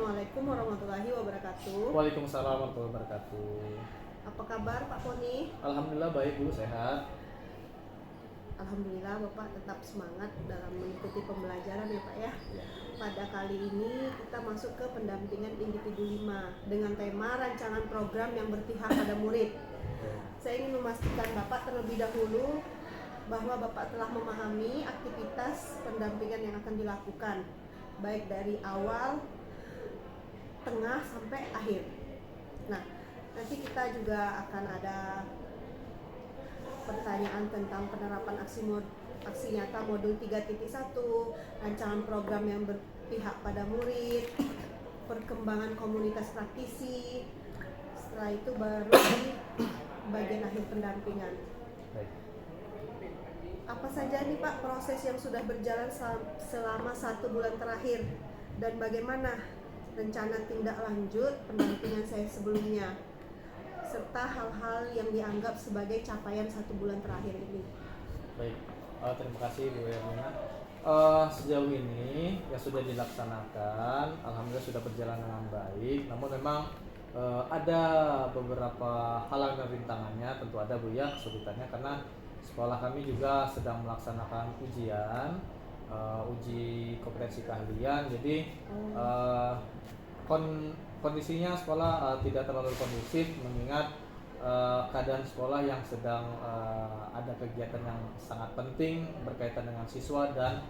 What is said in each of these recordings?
Assalamualaikum warahmatullahi wabarakatuh. Waalaikumsalam warahmatullahi wabarakatuh. Apa kabar Pak Poni? Alhamdulillah baik Bu, sehat. Alhamdulillah Bapak tetap semangat dalam mengikuti pembelajaran ya Pak ya. Ya. Pada kali ini kita masuk ke pendampingan individu 5 dengan tema rancangan program yang berpihak pada murid. Saya ingin memastikan Bapak terlebih dahulu bahwa Bapak telah memahami aktivitas pendampingan yang akan dilakukan, baik dari awal, tengah, sampai akhir. Nah, nanti kita juga akan ada pertanyaan tentang penerapan aksi nyata modul 3.1, rancangan program yang berpihak pada murid, perkembangan komunitas praktisi. Setelah itu baru di bagian akhir pendampingan. Baik. Apa saja nih Pak proses yang sudah berjalan selama 1 bulan terakhir, dan bagaimana rencana tindak lanjut pendampingan saya sebelumnya, serta hal-hal yang dianggap sebagai capaian 1 bulan terakhir ini. Baik, terima kasih Bu Erlina. Sejauh ini yang sudah dilaksanakan, alhamdulillah sudah berjalan dengan baik. Namun memang ada beberapa halangan dan rintangannya, tentu ada Bu ya, kesulitannya karena sekolah kami juga sedang melaksanakan ujian, uji kompetensi keahlian. Jadi kondisinya sekolah tidak terlalu kondusif mengingat keadaan sekolah yang sedang ada kegiatan yang sangat penting berkaitan dengan siswa dan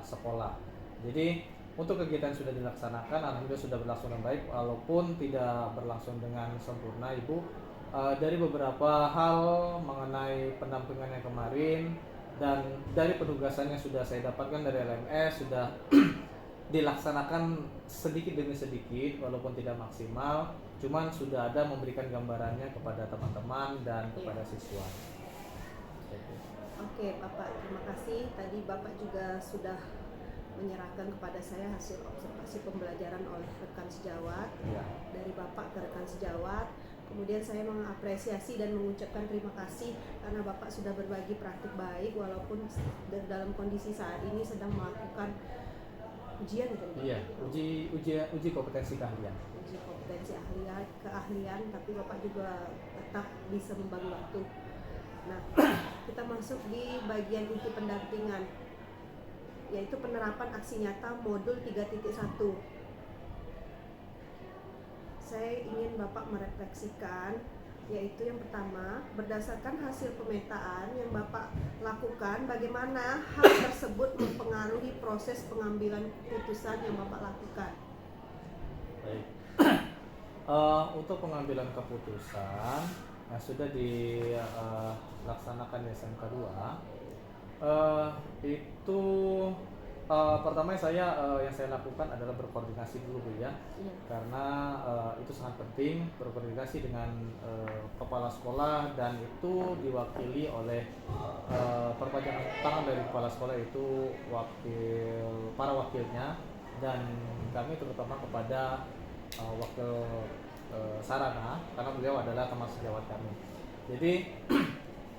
sekolah. Jadi untuk kegiatan sudah dilaksanakan, alhamdulillah sudah berlangsung dengan baik, walaupun tidak berlangsung dengan sempurna Ibu. Dari beberapa hal mengenai pendampingan yang kemarin dan dari penugasan yang sudah saya dapatkan dari LMS sudah dilaksanakan sedikit demi sedikit walaupun tidak maksimal, cuman sudah ada memberikan gambarannya kepada teman-teman dan kepada siswa. Oke Bapak, terima kasih. Tadi Bapak juga sudah menyerahkan kepada saya hasil observasi pembelajaran oleh rekan sejawat, Ya. dari Bapak ke rekan sejawat. Kemudian saya mengapresiasi dan mengucapkan terima kasih karena Bapak sudah berbagi praktik baik walaupun dalam kondisi saat ini sedang melakukan ujian gitu. Iya, uji kompetensi keahlian. Uji kompetensi keahlian, tapi Bapak juga tetap bisa membagi waktu. Nah, kita masuk di bagian inti pendampingan, yaitu penerapan aksi nyata modul 3.1. Saya ingin Bapak merefleksikan, yaitu yang pertama, berdasarkan hasil pemetaan yang Bapak lakukan, bagaimana hal tersebut mempengaruhi proses pengambilan keputusan yang Bapak lakukan. Baik. Untuk pengambilan keputusan yang sudah dilaksanakan di SMK 2, itu pertama yang saya lakukan adalah berkoordinasi dulu Bu ya. Iya. Karena itu sangat penting, berkoordinasi dengan kepala sekolah, dan itu diwakili oleh perpanjangan tangan dari kepala sekolah, itu para wakilnya, dan kami terutama kepada wakil Sarana, karena beliau adalah teman sejawat kami. Jadi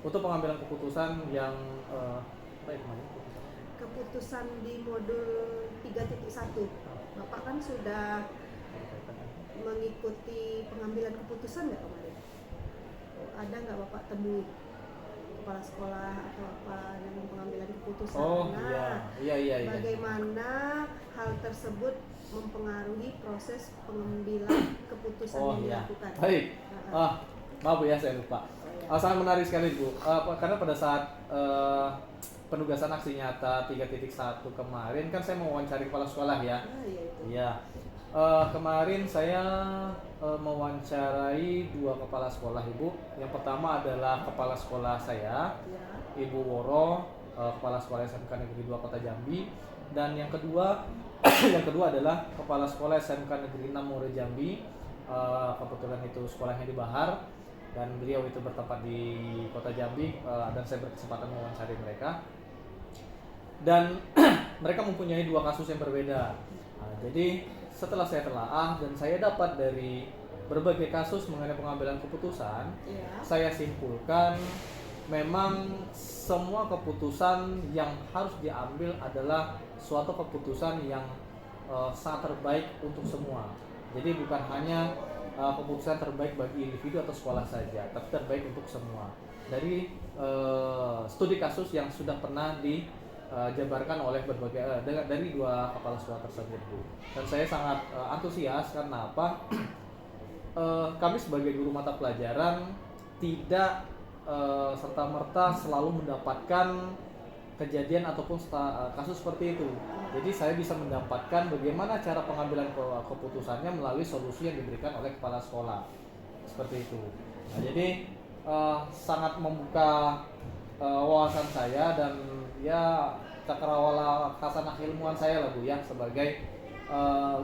untuk pengambilan keputusan yang Keputusan di modul 3.1, Bapak kan sudah mengikuti pengambilan keputusan nggak kemarin? Ada nggak Bapak temui kepala sekolah atau apa yang pengambilan keputusan? Iya. Bagaimana hal tersebut mempengaruhi proses pengambilan keputusan yang dilakukan? Baik. Maaf Bu ya, saya lupa. Sangat menarik sekali Bu. Karena pada saat penugasan aksi nyata 3.1 kemarin kan saya mewawancari kepala sekolah ya. Iya. Kemarin saya mewawancarai 2 kepala sekolah Ibu. Yang pertama adalah kepala sekolah saya, Ibu Woro, kepala sekolah SMK Negeri 2 Kota Jambi, dan yang kedua adalah kepala sekolah SMK Negeri 6 Muaro Jambi. Kebetulan itu sekolahnya di Bahar dan beliau itu bertempat di Kota Jambi, dan saya berkesempatan mewawancari mereka. Dan mereka mempunyai 2 kasus yang berbeda. Jadi setelah saya telaah dan saya dapat dari berbagai kasus mengenai pengambilan keputusan, saya simpulkan memang semua keputusan yang harus diambil adalah suatu keputusan yang sangat terbaik untuk semua. Jadi bukan hanya keputusan terbaik bagi individu atau sekolah saja, tapi terbaik untuk semua. Dari studi kasus yang sudah pernah dijabarkan oleh berbagai dari dua kepala sekolah tersebut, Bu. Dan saya sangat antusias karena apa? Kami sebagai guru mata pelajaran tidak serta-merta selalu mendapatkan kejadian ataupun kasus seperti itu. Jadi saya bisa mendapatkan bagaimana cara pengambilan keputusannya melalui solusi yang diberikan oleh kepala sekolah. Seperti itu. Nah, jadi sangat membuka wawasan saya dan ya cakrawala khasanah ilmuwan saya lah Bu ya, sebagai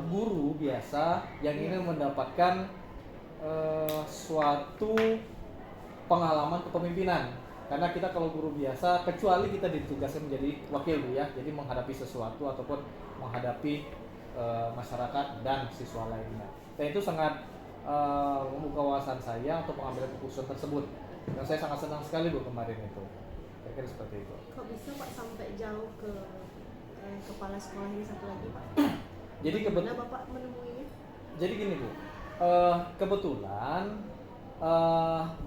guru biasa yang ingin mendapatkan suatu pengalaman kepemimpinan. Karena kita kalau guru biasa, kecuali kita ditugaskan menjadi wakil Bu ya, jadi menghadapi sesuatu ataupun menghadapi masyarakat dan siswa lainnya. Dan itu sangat membuka wawasan saya untuk mengambil keputusan tersebut. Dan saya sangat senang sekali Bu kemarin itu. Kira-kira seperti itu. Kok bisa Pak sampai jauh ke kepala sekolah ini satu lagi Pak? Jadi bagaimana Bapak menemuinya? Jadi gini Bu, kebetulan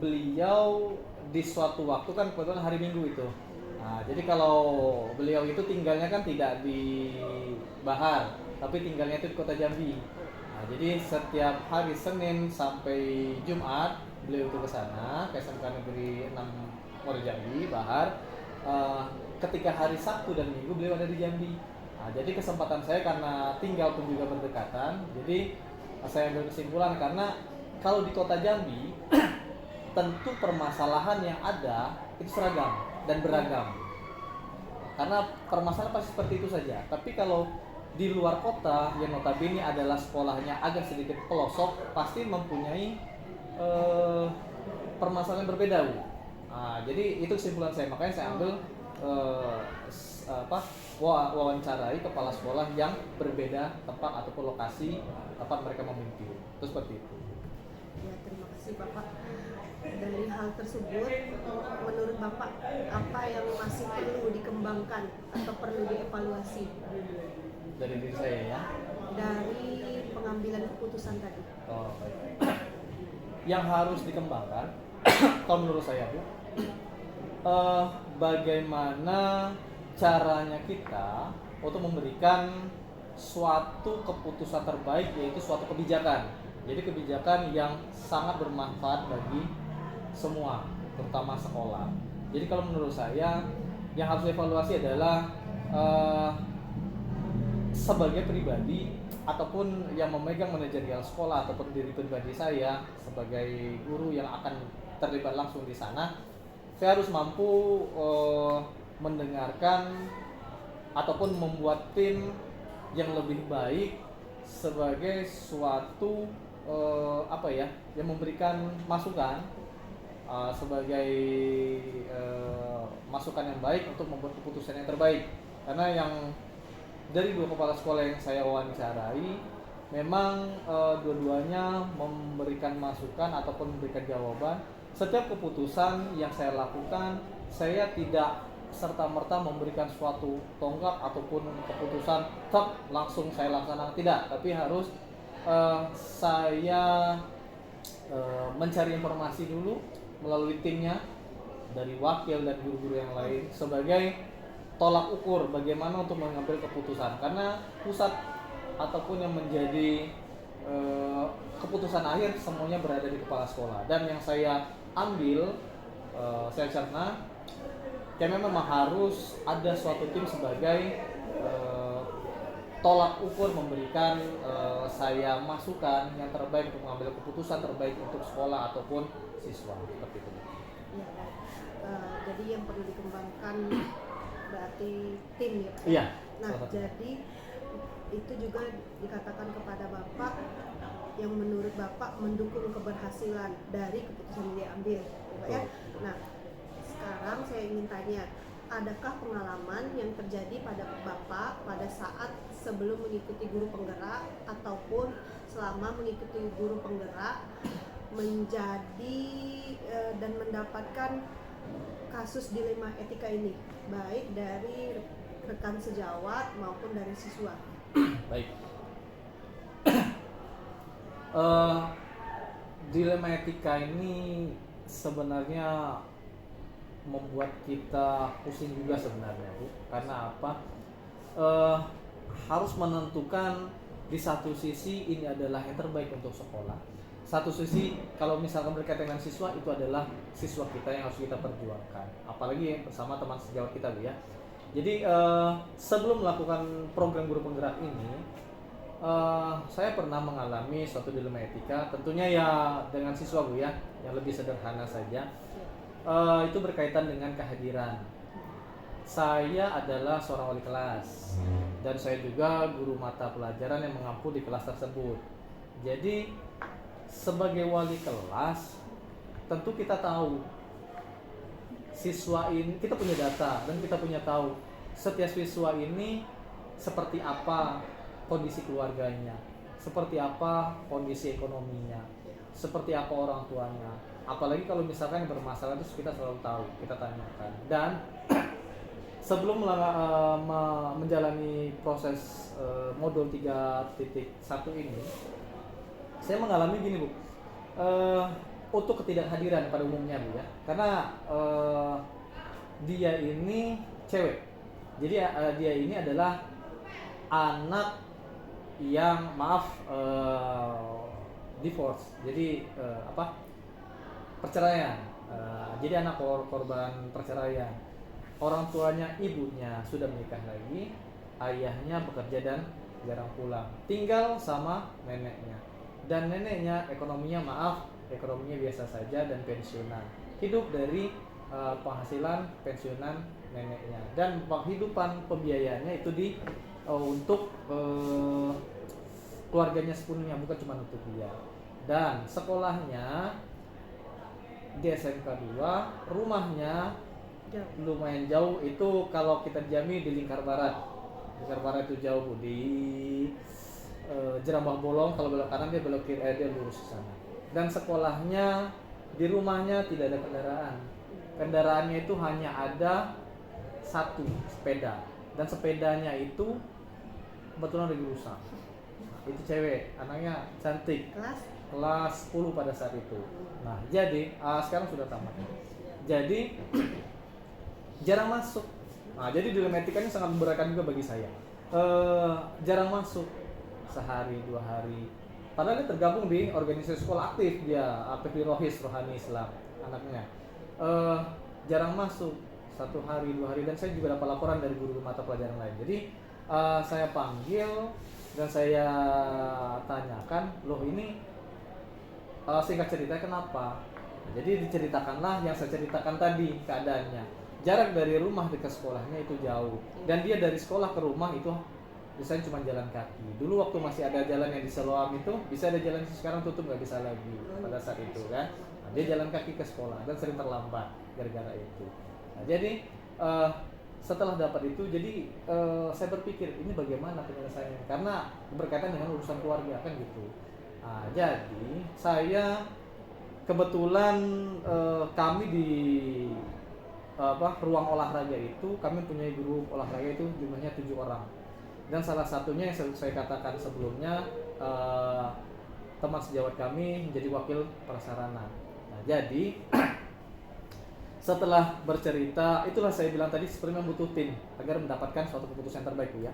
beliau di suatu waktu kan kebetulan hari Minggu itu. Nah, jadi kalau beliau itu tinggalnya kan tidak di Bahar, tapi tinggalnya itu di Kota Jambi. Nah, jadi setiap hari Senin sampai Jumat beliau itu ke sana, ke SMK Negeri 6 Muaro Jambi, Bahar. Ketika hari Sabtu dan Minggu beliau ada di Jambi. Nah, jadi kesempatan saya karena tinggal pun juga berdekatan, jadi saya ambil kesimpulan karena kalau di Kota Jambi tentu permasalahan yang ada itu seragam dan beragam. Karena permasalahan pasti seperti itu saja. Tapi kalau di luar kota yang notabene adalah sekolahnya agak sedikit pelosok, pasti mempunyai permasalahan berbeda, Bu. Nah, jadi itu kesimpulan saya. Makanya saya ambil wawancarai kepala sekolah yang berbeda tempat ataupun lokasi tempat mereka memimpin. Itu seperti itu. Ya, terima kasih Bapak. Dari hal tersebut, menurut Bapak apa yang masih perlu dikembangkan atau perlu dievaluasi Dari diri saya ya? Dari pengambilan keputusan tadi. Oh, yang harus dikembangkan, kalau menurut saya Bu, bagaimana caranya kita untuk memberikan suatu keputusan terbaik, yaitu suatu kebijakan. Jadi kebijakan yang sangat bermanfaat bagi semua, terutama sekolah. Jadi kalau menurut saya yang harus dievaluasi adalah sebagai pribadi ataupun yang memegang manajerial sekolah ataupun diri pribadi saya sebagai guru yang akan terlibat langsung di sana, saya harus mampu mendengarkan ataupun membuat tim yang lebih baik sebagai suatu yang memberikan masukan sebagai masukan yang baik untuk membuat keputusan yang terbaik. Karena yang dari dua kepala sekolah yang saya wawancarai memang dua-duanya memberikan masukan ataupun memberikan jawaban. Setiap keputusan yang saya lakukan, saya tidak serta-merta memberikan suatu tonggak ataupun keputusan langsung saya laksanakan, tidak, tapi harus saya mencari informasi dulu melalui timnya dari wakil dan guru-guru yang lain sebagai tolak ukur bagaimana untuk mengambil keputusan, karena pusat ataupun yang menjadi keputusan akhir semuanya berada di kepala sekolah. Dan yang saya ambil, saya cerna ya memang harus ada suatu tim sebagai tolak ukur memberikan saya masukan yang terbaik untuk mengambil keputusan terbaik untuk sekolah ataupun siswa, seperti itu. Ya, jadi yang perlu dikembangkan berarti tim ya Pak? Iya. Nah, jadi itu juga dikatakan kepada Bapak yang menurut Bapak mendukung keberhasilan dari keputusan yang diambil, Pak ya. Nah, sekarang saya ingin tanya, adakah pengalaman yang terjadi pada Bapak pada saat sebelum mengikuti guru penggerak ataupun selama mengikuti guru penggerak menjadi dan mendapatkan kasus dilema etika ini, baik dari rekan sejawat maupun dari siswa? Baik. Eh, Dilema etika ini sebenarnya membuat kita pusing juga sebenarnya, Bu. Karena apa? Eh, Harus menentukan di satu sisi ini adalah yang terbaik untuk sekolah. Satu sisi kalau misalkan berkaitan dengan siswa, itu adalah siswa kita yang harus kita perjuangkan. Apalagi bersama teman sejawat kita, Bu ya. Jadi sebelum melakukan program guru penggerak ini, saya pernah mengalami suatu dilema etika, tentunya ya dengan siswa, Bu ya, yang lebih sederhana saja. Itu berkaitan dengan kehadiran. Saya adalah seorang wali kelas dan saya juga guru mata pelajaran yang mengampu di kelas tersebut. Jadi sebagai wali kelas, tentu kita tahu siswa ini, kita punya data dan kita punya tahu setiap siswa ini seperti apa kondisi keluarganya, seperti apa kondisi ekonominya, seperti apa orang tuanya. Apalagi kalau misalkan yang bermasalah itu kita selalu tahu, kita tanyakan. Dan sebelum menjalani proses modul 3.1 ini, saya mengalami gini, Bu. Untuk ketidakhadiran pada umumnya, Bu ya. Karena dia ini cewek. Jadi dia ini adalah anak yang divorce, jadi perceraian. Jadi anak korban perceraian. Orang tuanya, ibunya sudah menikah lagi, ayahnya bekerja dan jarang pulang, tinggal sama neneknya. Dan neneknya ekonominya biasa saja dan pensiunan, hidup dari penghasilan pensiunan neneknya. Dan penghidupan pembiayaannya itu untuk keluarganya sepenuhnya, bukan cuma untuk dia. Dan sekolahnya di SMK 2, rumahnya lumayan jauh. Itu kalau kita diami di Lingkar Barat. Lingkar Barat itu jauh, Bu, di Jerambah Bolong. Kalau belok kanan dia belok kiri, dia lurus ke sana. Dan sekolahnya di rumahnya tidak ada kendaraan. Kendaraannya itu hanya ada satu sepeda, dan sepedanya itu kebetulan lagi rusak. Itu cewek, anaknya cantik, kelas 10 pada saat itu. Nah, jadi sekarang sudah tamat. Jadi jarang masuk. Nah, jadi dilema etikanya sangat memberatkan juga bagi saya. Jarang masuk, sehari 2 hari. Padahal dia tergabung di organisasi sekolah, aktif di Rohis, Rohani Islam anaknya. Jarang masuk, 1 hari 2 hari. Dan saya juga dapat laporan dari guru mata pelajaran lain. Jadi saya panggil dan saya tanyakan, loh ini singkat cerita kenapa? Jadi diceritakanlah yang saya ceritakan tadi keadaannya. Jarak dari rumah ke sekolahnya itu jauh, dan dia dari sekolah ke rumah itu biasanya cuma jalan kaki. Dulu waktu masih ada jalan yang di Seloam itu bisa ada jalan, sekarang tutup, nggak bisa lagi pada saat itu kan. Nah, dia jalan kaki ke sekolah dan sering terlambat gara-gara itu. Nah, jadi setelah dapat itu, jadi saya berpikir ini bagaimana penyelesaiannya, karena berkaitan dengan urusan keluarga kan gitu. Nah, jadi saya kebetulan kami di ruang olahraga itu, kami punya grup olahraga itu jumlahnya 7 orang. Dan salah satunya yang saya katakan sebelumnya, teman sejawat kami menjadi wakil prasarana. Nah, jadi setelah bercerita, itulah saya bilang tadi seperti membutuh tim agar mendapatkan suatu keputusan terbaik, ya.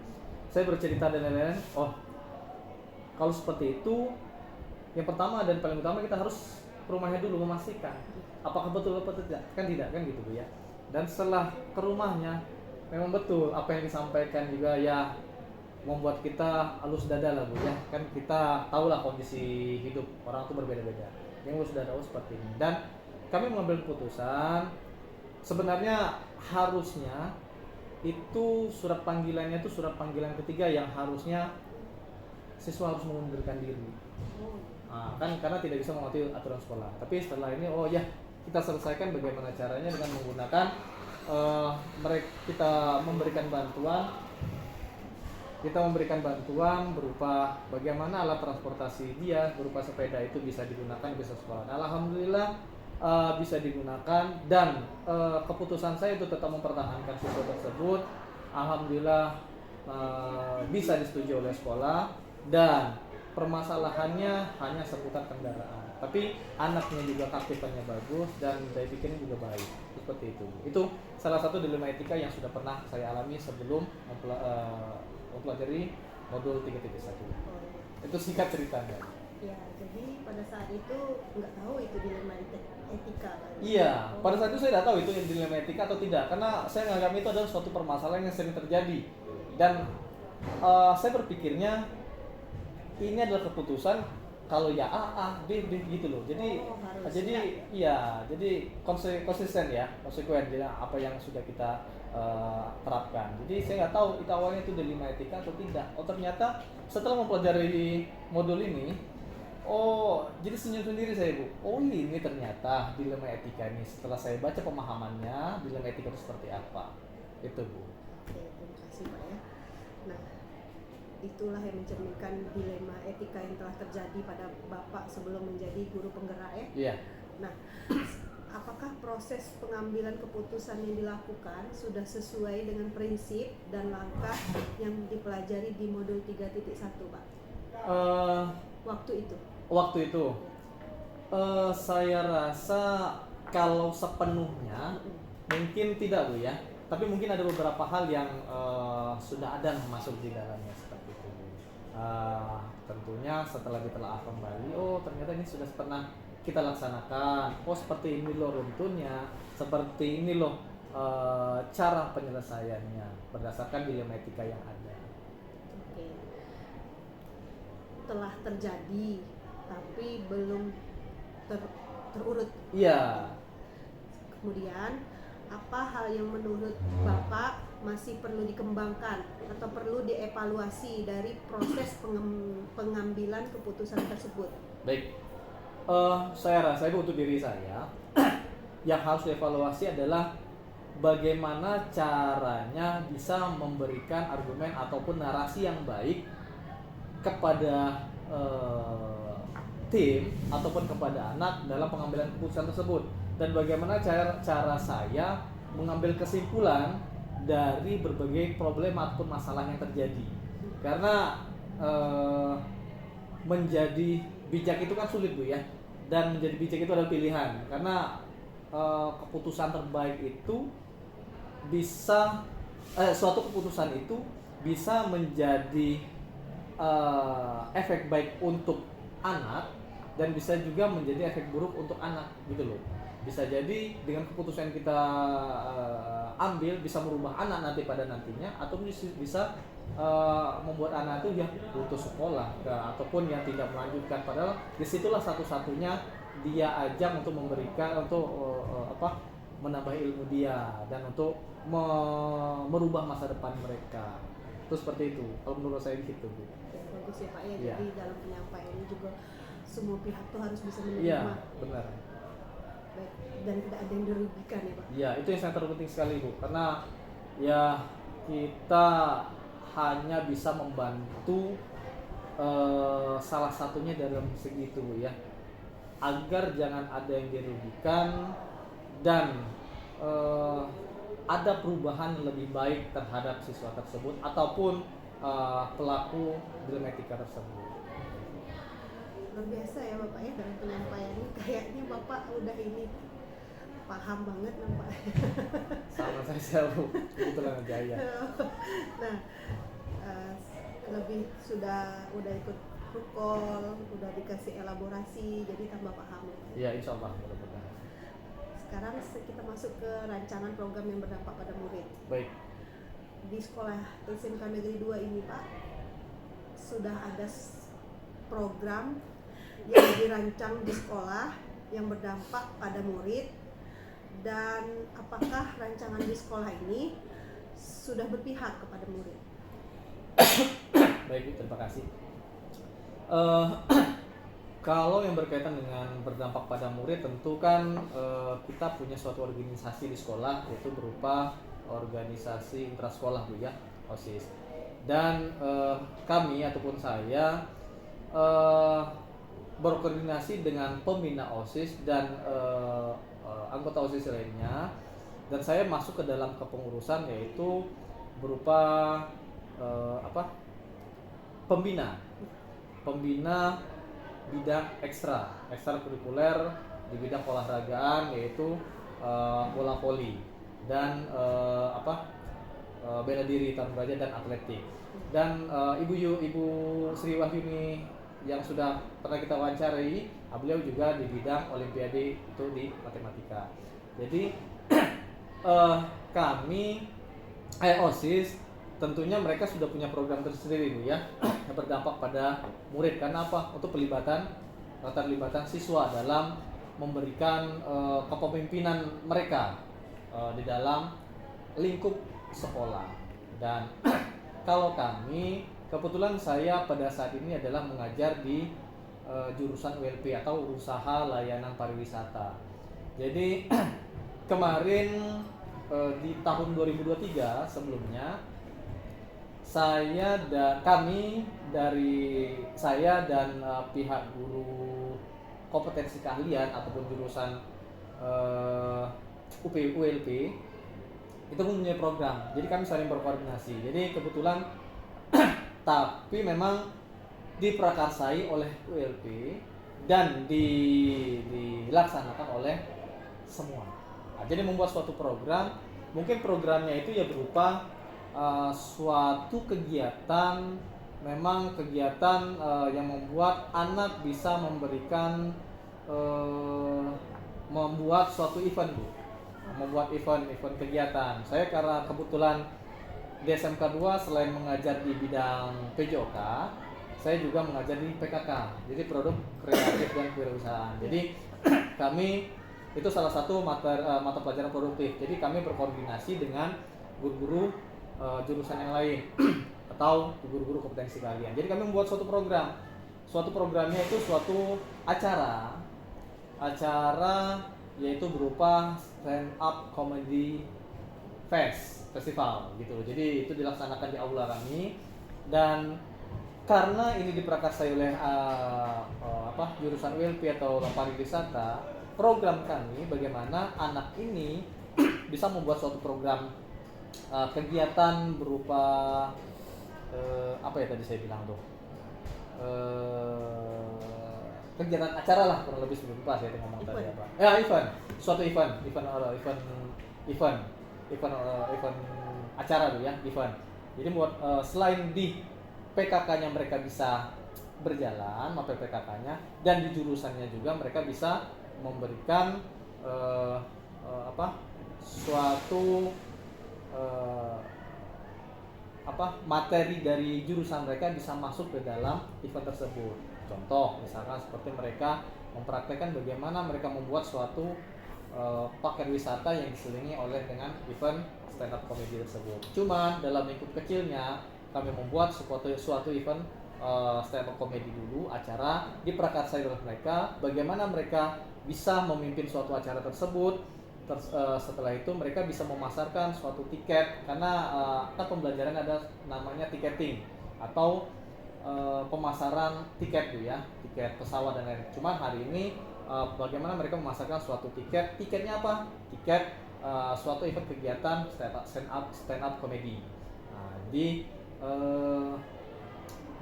Saya bercerita dan lain-lain. Oh, kalau seperti itu, yang pertama dan paling utama kita harus ke rumahnya dulu, memastikan apakah betul atau tidak. Kan tidak, kan gitu, Bu ya. Dan setelah ke rumahnya, memang betul apa yang disampaikan juga ya membuat kita halus dada lah, Bu ya. Kan kita tahulah kondisi hidup orang itu berbeda-beda. Yang halus dada seperti ini. Dan kami mengambil keputusan, sebenarnya harusnya itu surat panggilannya itu surat panggilan ketiga yang harusnya siswa harus mengundurkan diri. Nah, kan karena tidak bisa mematuhi aturan sekolah. Tapi setelah ini, oh ya, kita selesaikan bagaimana caranya dengan menggunakan kita memberikan bantuan berupa bagaimana alat transportasi dia berupa sepeda itu bisa digunakan, bisa sekolah. Nah, alhamdulillah bisa digunakan, dan keputusan saya itu tetap mempertahankan siswa tersebut. Alhamdulillah bisa disetujui oleh sekolah dan permasalahannya hanya seputar kendaraan, tapi anaknya juga kaktipannya bagus dan daya pikirnya juga baik, seperti itu. Itu salah satu dilema etika yang sudah pernah saya alami sebelum mempelajari modul 3.1. Itu singkat ceritanya. Ya, jadi pada saat itu nggak tahu itu dilema etika kan? Iya, pada saat itu saya tidak tahu itu yang dilema etika atau tidak, karena saya menganggap itu adalah suatu permasalahan yang sering terjadi dan saya berpikirnya ini adalah keputusan, kalau ya A B B gitu loh. Jadi jadi konsisten ya, konsekuen dengan apa yang sudah kita terapkan. Jadi saya nggak tahu itu awalnya itu dilema etika atau tidak. Oh ternyata setelah mempelajari modul ini, oh jadi senyum sendiri saya, Bu. Oh ini ternyata dilema etika ini. Setelah saya baca pemahamannya, dilema etika itu seperti apa. Itu, Bu. Oke, terima kasih Pak ya. Nah, itulah yang mencerminkan dilema etika yang telah terjadi pada Bapak sebelum menjadi guru penggerak ya. Iya. Nah, apakah proses pengambilan keputusan yang dilakukan sudah sesuai dengan prinsip dan langkah yang dipelajari di modul 3.1 Pak? Waktu itu Saya rasa kalau sepenuhnya mungkin tidak, Bu ya. Tapi mungkin ada beberapa hal yang sudah ada masuk di dalamnya seperti itu. Tentunya setelah ditelaah kembali, oh ternyata ini sudah pernah kita laksanakan. Oh seperti ini loh runtunnya, seperti ini loh cara penyelesaiannya berdasarkan dilema etika yang ada. Oke. Telah terjadi tapi belum terurut. Iya. Kemudian apa hal yang menurut Bapak masih perlu dikembangkan atau perlu dievaluasi dari proses pengambilan keputusan tersebut? Baik, saya rasa itu untuk diri saya yang harus dievaluasi adalah bagaimana caranya bisa memberikan argumen ataupun narasi yang baik kepada tim ataupun kepada anak dalam pengambilan keputusan tersebut, dan bagaimana cara saya mengambil kesimpulan dari berbagai problem ataupun masalah yang terjadi. Karena menjadi bijak itu kan sulit, Bu ya, dan menjadi bijak itu adalah pilihan, karena keputusan terbaik itu bisa suatu keputusan itu bisa menjadi efek baik untuk anak dan bisa juga menjadi efek buruk untuk anak gitu loh. Bisa jadi dengan keputusan yang kita ambil bisa merubah anak nanti pada nantinya, atau bisa membuat anak itu yang putus sekolah ataupun yang tidak melanjutkan, padahal disitulah satu-satunya dia ajang untuk memberikan menambah ilmu dia dan untuk merubah masa depan mereka. Itu seperti itu kalau menurut saya gitu, Bu. Bagus ya Pak ya. Ya. Jadi dalam penyampaian ini juga semua pihak tuh harus bisa menerima. Iya, benar. Baik, dan tidak ada yang dirugikan ya Pak. Iya, itu yang sangat terpenting sekali, Bu. Karena ya kita hanya bisa membantu salah satunya dalam segi itu, Bu ya. Agar jangan ada yang dirugikan dan ada perubahan yang lebih baik terhadap siswa tersebut ataupun pelaku dilema etika tersebut. Luar biasa ya Bapak ya dalam penyampaiannya, kayaknya Bapak udah ini paham banget nampaknya. Sama saya, Bu. Kebetulan aja ya. Nah, lebih udah ikut rukol, udah dikasih elaborasi, jadi tambah paham. Ya, insya Allah mudah-mudahan. Sekarang kita masuk ke rancangan program yang berdampak pada murid. Baik. Di sekolah SMK Negeri 2 ini Pak, sudah ada program yang dirancang di sekolah yang berdampak pada murid, dan apakah rancangan di sekolah ini sudah berpihak kepada murid? Baik, terima kasih. Kalau yang berkaitan dengan berdampak pada murid, tentu kan kita punya suatu organisasi di sekolah, yaitu berupa organisasi intrasekolah, Bu ya, OSIS. Dan kami ataupun saya berkoordinasi dengan pembina OSIS dan anggota OSIS lainnya, dan saya masuk ke dalam kepengurusan, yaitu berupa apa, pembina bidang ekstrakurikuler di bidang olahragaan, yaitu bola voli dan bela diri, tarung dan atletik. Dan Ibu Sri Wahyuni yang sudah pernah kita wawancarai, beliau juga di bidang olimpiade itu di matematika. Jadi kami OSIS tentunya mereka sudah punya program tersendiri Bu ya, yang berdampak pada murid. Karena apa? Untuk keterlibatan siswa dalam memberikan kepemimpinan mereka di dalam lingkup sekolah. Dan kalau kami, kebetulan saya pada saat ini adalah mengajar di jurusan ULP atau Usaha Layanan Pariwisata. Jadi kemarin di tahun 2023 sebelumnya saya dan pihak guru kompetensi keahlian ataupun jurusan ULP itu mempunyai program. Jadi kami saling berkoordinasi. Jadi kebetulan tapi memang diprakarsai oleh ULP dan dilaksanakan oleh semua. Nah, jadi membuat suatu program, mungkin programnya itu ya berupa suatu kegiatan, memang kegiatan yang membuat anak bisa memberikan membuat suatu event Bu, membuat event kegiatan. Saya karena kebetulan di SMK 2 selain mengajar di bidang PJOK, saya juga mengajar di PKK, jadi produk kreatif dan kewirausahaan. Jadi kami itu salah satu mata pelajaran produktif. Jadi kami berkoordinasi dengan guru-guru jurusan yang lain atau guru-guru kompetensi keahlian. Jadi kami membuat suatu program. Suatu programnya itu suatu acara yaitu berupa stand up comedy festival gitu. Jadi itu dilaksanakan di aula kami, dan karena ini diprakarsai oleh jurusan ULP atau pariwisata, program kami bagaimana anak ini bisa membuat suatu program kegiatan berupa apa ya tadi saya bilang tuh, kegiatan acara lah kurang lebih, sebelum lupa saya ngomong tadi apa ya, event acara tuh ya, event. Jadi buat selain di PKK-nya mereka bisa berjalan, mapel PKK-nya, dan di jurusannya juga mereka bisa memberikan suatu materi dari jurusan mereka bisa masuk ke dalam event tersebut. Contoh misalkan seperti mereka mempraktekkan bagaimana mereka membuat suatu paket wisata yang diselingi oleh dengan event stand up comedy tersebut. Cuma dalam lingkup kecilnya kami membuat suatu event stand up comedy dulu, acara diprakarsai oleh mereka, bagaimana mereka bisa memimpin suatu acara tersebut. Setelah itu mereka bisa memasarkan suatu tiket, karena kan pembelajaran ada namanya tiketing atau pemasaran tiket tuh ya, tiket pesawat dan lain-lain. Cuman hari ini bagaimana mereka memasarkan suatu tiketnya apa? Tiket suatu event kegiatan stand up comedy. Nah,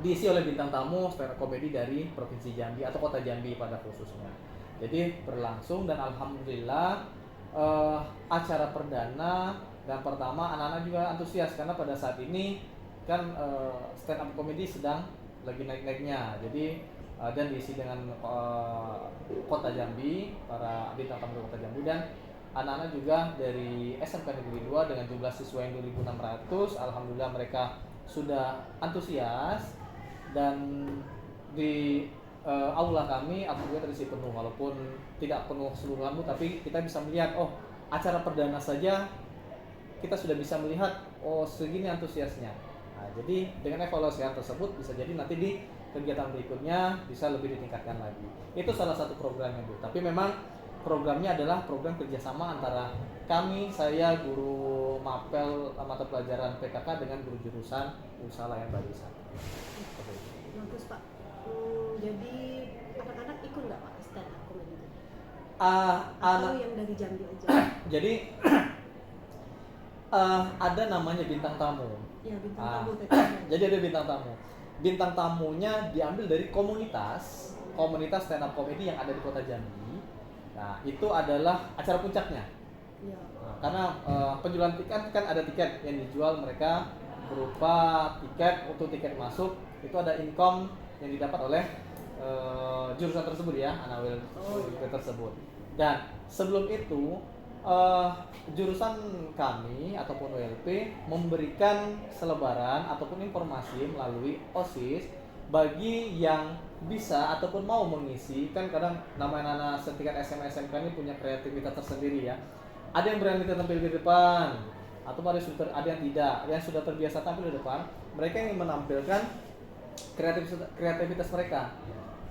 diisi oleh bintang tamu stand up comedy dari Provinsi Jambi atau Kota Jambi pada khususnya. Jadi berlangsung dan alhamdulillah acara perdana dan pertama anak-anak juga antusias, karena pada saat ini kan stand up comedy sedang lagi naik-naiknya. Jadi dan diisi dengan Kota Jambi, para bintang tamu Kota Jambi, dan anak-anak juga dari SMK Negeri 2 dengan jumlah siswa yang 2.600. Alhamdulillah mereka sudah antusias, dan di aula kami alhamdulillah terisi penuh, walaupun tidak penuh seluruh lampu, tapi kita bisa melihat acara perdana saja kita sudah bisa melihat segini antusiasnya. Nah, jadi dengan evaluasi tersebut bisa jadi nanti di kegiatan berikutnya bisa lebih ditingkatkan lagi. Itu salah satu programnya Bu. Tapi memang programnya adalah program kerjasama antara kami, saya guru mapel mata pelajaran PKK dengan guru jurusan Usaha Layanan Pariwisata. Bagus Pak. Jadi anak-anak ikut nggak Pak stand up comedy itu? Atau yang dari Jambi aja? Jadi ada namanya bintang tamu. Ya, bintang Ah, tamu tadi. jadi ada bintang tamu. Bintang tamunya diambil dari komunitas stand up comedy yang ada di Kota Jambi. Nah, itu adalah acara puncaknya. Ya. Nah, karena penjualan tiket kan ada tiket yang dijual mereka berupa tiket untuk tiket masuk, itu ada income yang didapat oleh jurusan tersebut ya, anak WLP tersebut. Dan sebelum itu jurusan kami ataupun WLP memberikan selebaran ataupun informasi melalui OSIS bagi yang bisa ataupun mau mengisi. Kan kadang namanya anak setingkat SMA SMK ini punya kreativitas tersendiri ya. Ada yang berani tampil di depan atau ada yang tidak, yang sudah terbiasa tampil di depan, mereka ingin menampilkan kreativitas mereka.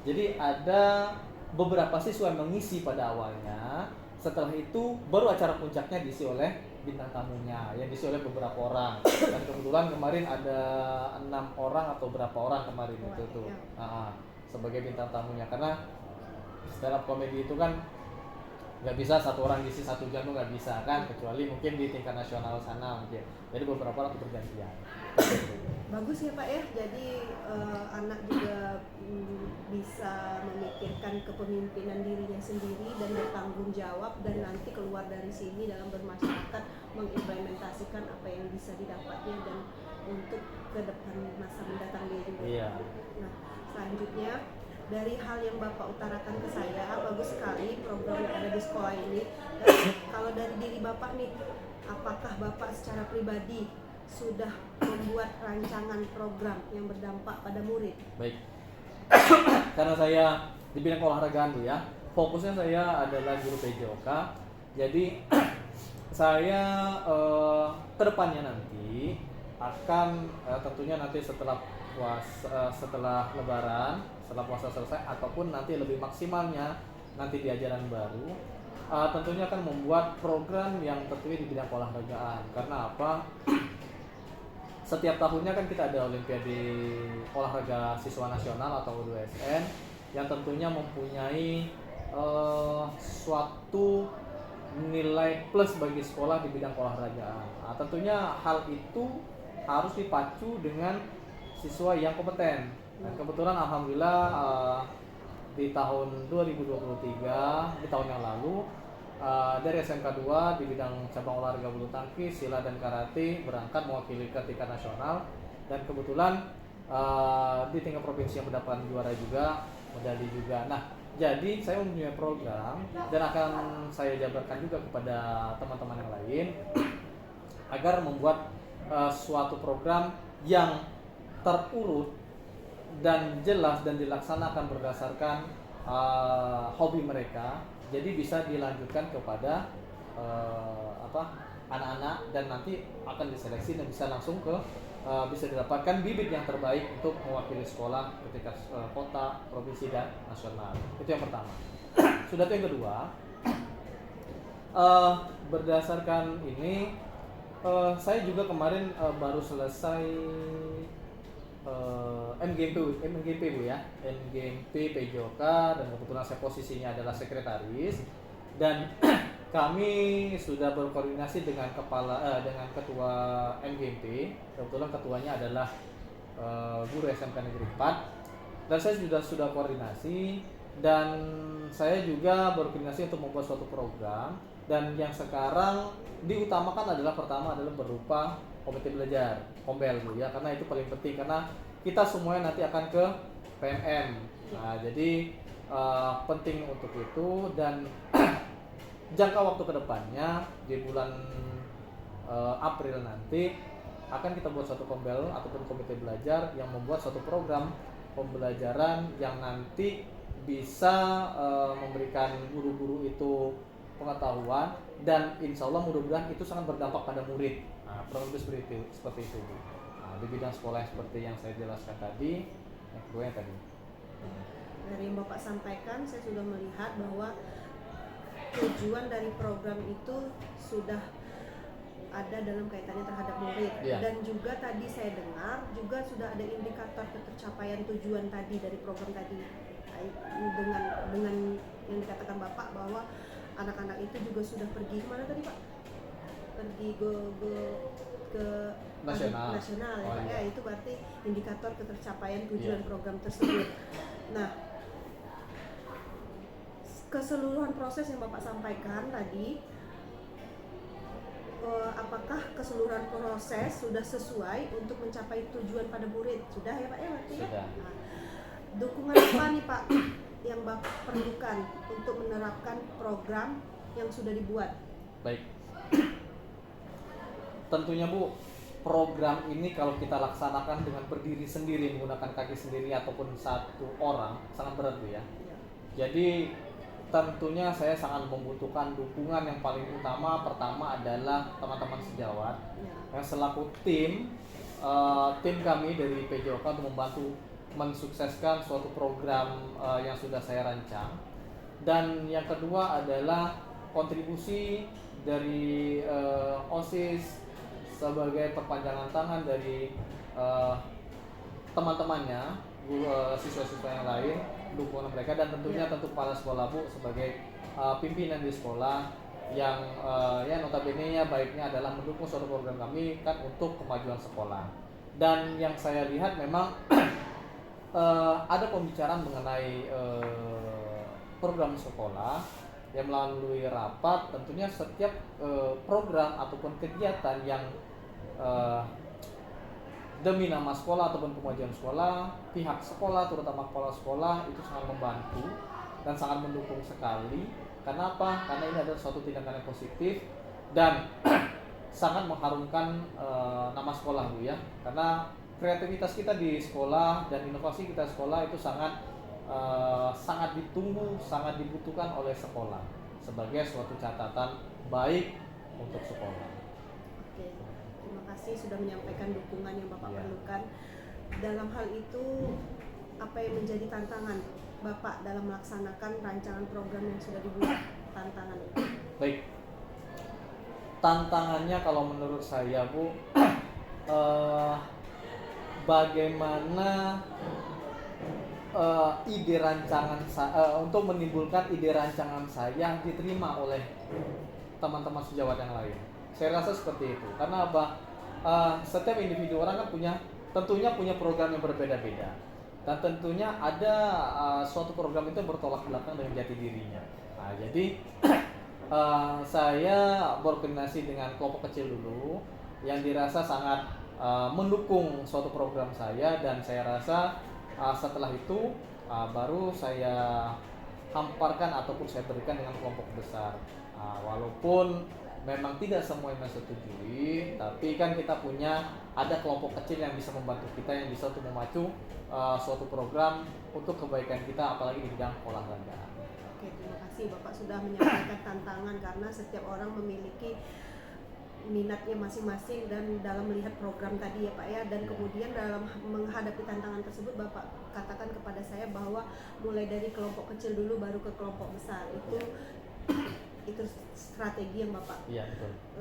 Jadi ada beberapa siswa yang mengisi pada awalnya. Setelah itu baru acara puncaknya diisi oleh bintang tamunya yang diisi oleh beberapa orang. Dan kebetulan kemarin ada 6 orang atau berapa orang kemarin itu tuh sebagai bintang tamunya, karena stand up comedy itu kan nggak bisa satu orang ngisi 1 jam tuh nggak bisa kan, kecuali mungkin di tingkat nasional sana mungkin. Jadi beberapa orang tuh bergantian. Bagus ya Pak ya, jadi anak juga bisa memikirkan kepemimpinan dirinya sendiri dan bertanggung jawab, dan nanti keluar dari sini dalam bermasyarakat mengimplementasikan apa yang bisa didapatnya dan untuk ke depan masa mendatang dia juga. Iya. Nah, selanjutnya dari hal yang Bapak utarakan ke saya, bagus sekali program yang ada di sekolah ini. Dan kalau dari diri Bapak nih, apakah Bapak secara pribadi sudah membuat rancangan program yang berdampak pada murid? Baik. Karena saya di bidang olahragaan Bu ya, fokusnya saya adalah guru PJOK. Jadi saya kedepannya nanti akan tentunya nanti setelah Lebaran, setelah puasa selesai ataupun nanti lebih maksimalnya nanti di ajaran baru, tentunya akan membuat program yang tentunya di bidang olahragaan. Karena apa? Setiap tahunnya kan kita ada Olimpiade Olahraga Siswa Nasional atau USN yang tentunya mempunyai suatu nilai plus bagi sekolah di bidang olahragaan. Nah, tentunya hal itu harus dipacu dengan siswa yang kompeten. Dan kebetulan alhamdulillah di tahun 2023, di tahun yang lalu, dari SMK 2 di bidang cabang olahraga bulu tangkis, silat dan karate berangkat mewakili ke tingkat nasional, dan kebetulan di tingkat provinsi yang mendapatkan juara juga, medali juga. Nah, jadi saya mempunyai program dan akan saya jabarkan juga kepada teman-teman yang lain agar membuat suatu program yang terurut dan jelas dan dilaksanakan berdasarkan hobi mereka. Jadi bisa dilanjutkan kepada anak-anak, dan nanti akan diseleksi dan bisa langsung bisa didapatkan bibit yang terbaik untuk mewakili sekolah ketika kota, provinsi dan nasional. Itu yang pertama. Sudah itu yang kedua, berdasarkan ini saya juga kemarin baru selesai MGMP Bu ya, MGMP PJOK, dan kebetulan saya posisinya adalah sekretaris, dan kami sudah berkoordinasi dengan dengan ketua MGMP. Kebetulan ketuanya adalah guru SMK Negeri 4, dan saya sudah koordinasi, dan saya juga berkoordinasi untuk membuat suatu program. Dan yang sekarang diutamakan adalah pertama adalah berupa komite belajar, kombel Bu ya, karena itu paling penting, karena kita semuanya nanti akan ke PMM. Nah, jadi penting untuk itu, dan jangka waktu kedepannya di bulan April nanti akan kita buat suatu kombel ataupun komite belajar yang membuat suatu program pembelajaran yang nanti bisa memberikan guru-guru itu pengetahuan, dan insya Allah mudah-mudahan itu sangat berdampak pada murid. Nah, kurang lebih seperti itu Bu. Nah, di bidang sekolah seperti yang saya jelaskan tadi, yang kedua yang tadi. Dari yang Bapak sampaikan, saya sudah melihat bahwa tujuan dari program itu sudah ada dalam kaitannya terhadap murid, dan juga tadi saya dengar juga sudah ada indikator ketercapaian tujuan tadi dari program tadi, dengan yang dikatakan Bapak bahwa anak-anak itu juga sudah pergi kemana tadi Pak? Pergi ke Nasional. nasional ya Oh, Pak iya. ya, itu berarti indikator ketercapaian tujuan Iya. program tersebut. Nah, keseluruhan proses yang Bapak sampaikan tadi, apakah keseluruhan proses sudah sesuai untuk mencapai tujuan pada murid? Sudah ya Pak ya berarti ya? Sudah. Nah, dukungan apa nih Pak yang Bapak perlukan untuk menerapkan program yang sudah dibuat? Baik. Tentunya Bu, program ini kalau kita laksanakan dengan berdiri sendiri, menggunakan kaki sendiri ataupun satu orang, sangat berat Bu ya. Ya. Jadi tentunya saya sangat membutuhkan dukungan yang paling utama. Pertama adalah teman-teman sejawat Ya. yang selaku tim kami dari PJOK untuk membantu mensukseskan suatu program yang sudah saya rancang. Dan yang kedua adalah kontribusi dari OSIS sebagai perpanjangan tangan dari teman-temannya, siswa-siswa yang lain, dukungan mereka, dan tentunya tentu kepala sekolah Bu sebagai pimpinan di sekolah yang ya notabene-nya baiknya adalah mendukung suatu program kami kan untuk kemajuan sekolah. Dan yang saya lihat memang ada pembicaraan mengenai program sekolah yang melalui rapat. Tentunya setiap program ataupun kegiatan yang demi nama sekolah ataupun kemajuan sekolah, pihak sekolah terutama kepala sekolah itu sangat membantu dan sangat mendukung sekali. Karena apa? Karena ini adalah suatu tindakan yang positif dan sangat mengharumkan nama sekolah Bu ya. Karena kreativitas kita di sekolah dan inovasi kita sekolah itu sangat ditunggu, sangat dibutuhkan oleh sekolah sebagai suatu catatan baik untuk sekolah. Oke, terima kasih sudah menyampaikan dukungan yang Bapak Ya. perlukan. Dalam hal itu, apa yang menjadi tantangan Bapak dalam melaksanakan rancangan program yang sudah dibuat? Tantangan itu. Baik. Tantangannya kalau menurut saya Bu, bagaimana ide rancangan untuk menimbulkan ide rancangan saya diterima oleh teman-teman sejawat yang lain. Saya rasa seperti itu. Karena apa? Setiap individu orang kan tentunya punya program yang berbeda-beda. Dan tentunya ada suatu program itu bertolak belakang dengan jati dirinya. Nah, jadi saya berkoordinasi dengan kelompok kecil dulu yang dirasa sangat mendukung suatu program saya, dan saya rasa setelah itu baru saya hamparkan ataupun saya berikan dengan kelompok besar. Walaupun memang tidak semua yang menyetujui, tapi kan kita ada kelompok kecil yang bisa membantu kita, yang bisa untuk memacu suatu program untuk kebaikan kita, apalagi di bidang olahraga. Oke, terima kasih Bapak sudah menyampaikan tantangan, karena setiap orang memiliki minatnya masing-masing dan dalam melihat program tadi ya Pak ya, dan kemudian dalam menghadapi tantangan tersebut Bapak katakan kepada saya bahwa mulai dari kelompok kecil dulu baru ke kelompok besar. Itu strategi yang Bapak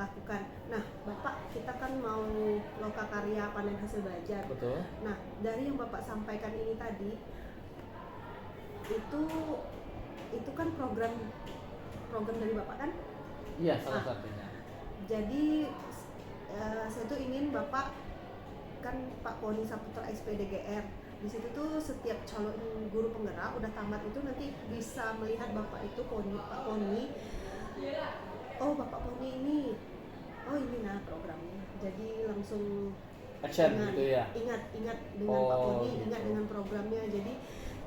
lakukan. Nah, Bapak, kita kan mau lokakarya panen hasil belajar. Betul. Nah, dari yang Bapak sampaikan ini tadi, itu kan program dari Bapak kan? Iya, salah satunya. Jadi saya tuh ingin Bapak, kan Pak Poni Saputra SPDGR, di situ tuh setiap calon guru penggerak udah tamat itu nanti bisa melihat Bapak itu Pak Poni. Oh, Bapak Poni ini, oh ini nah programnya. Jadi langsung Action gitu ya. Ingat dengan Pak Poni, gitu. Ingat dengan programnya.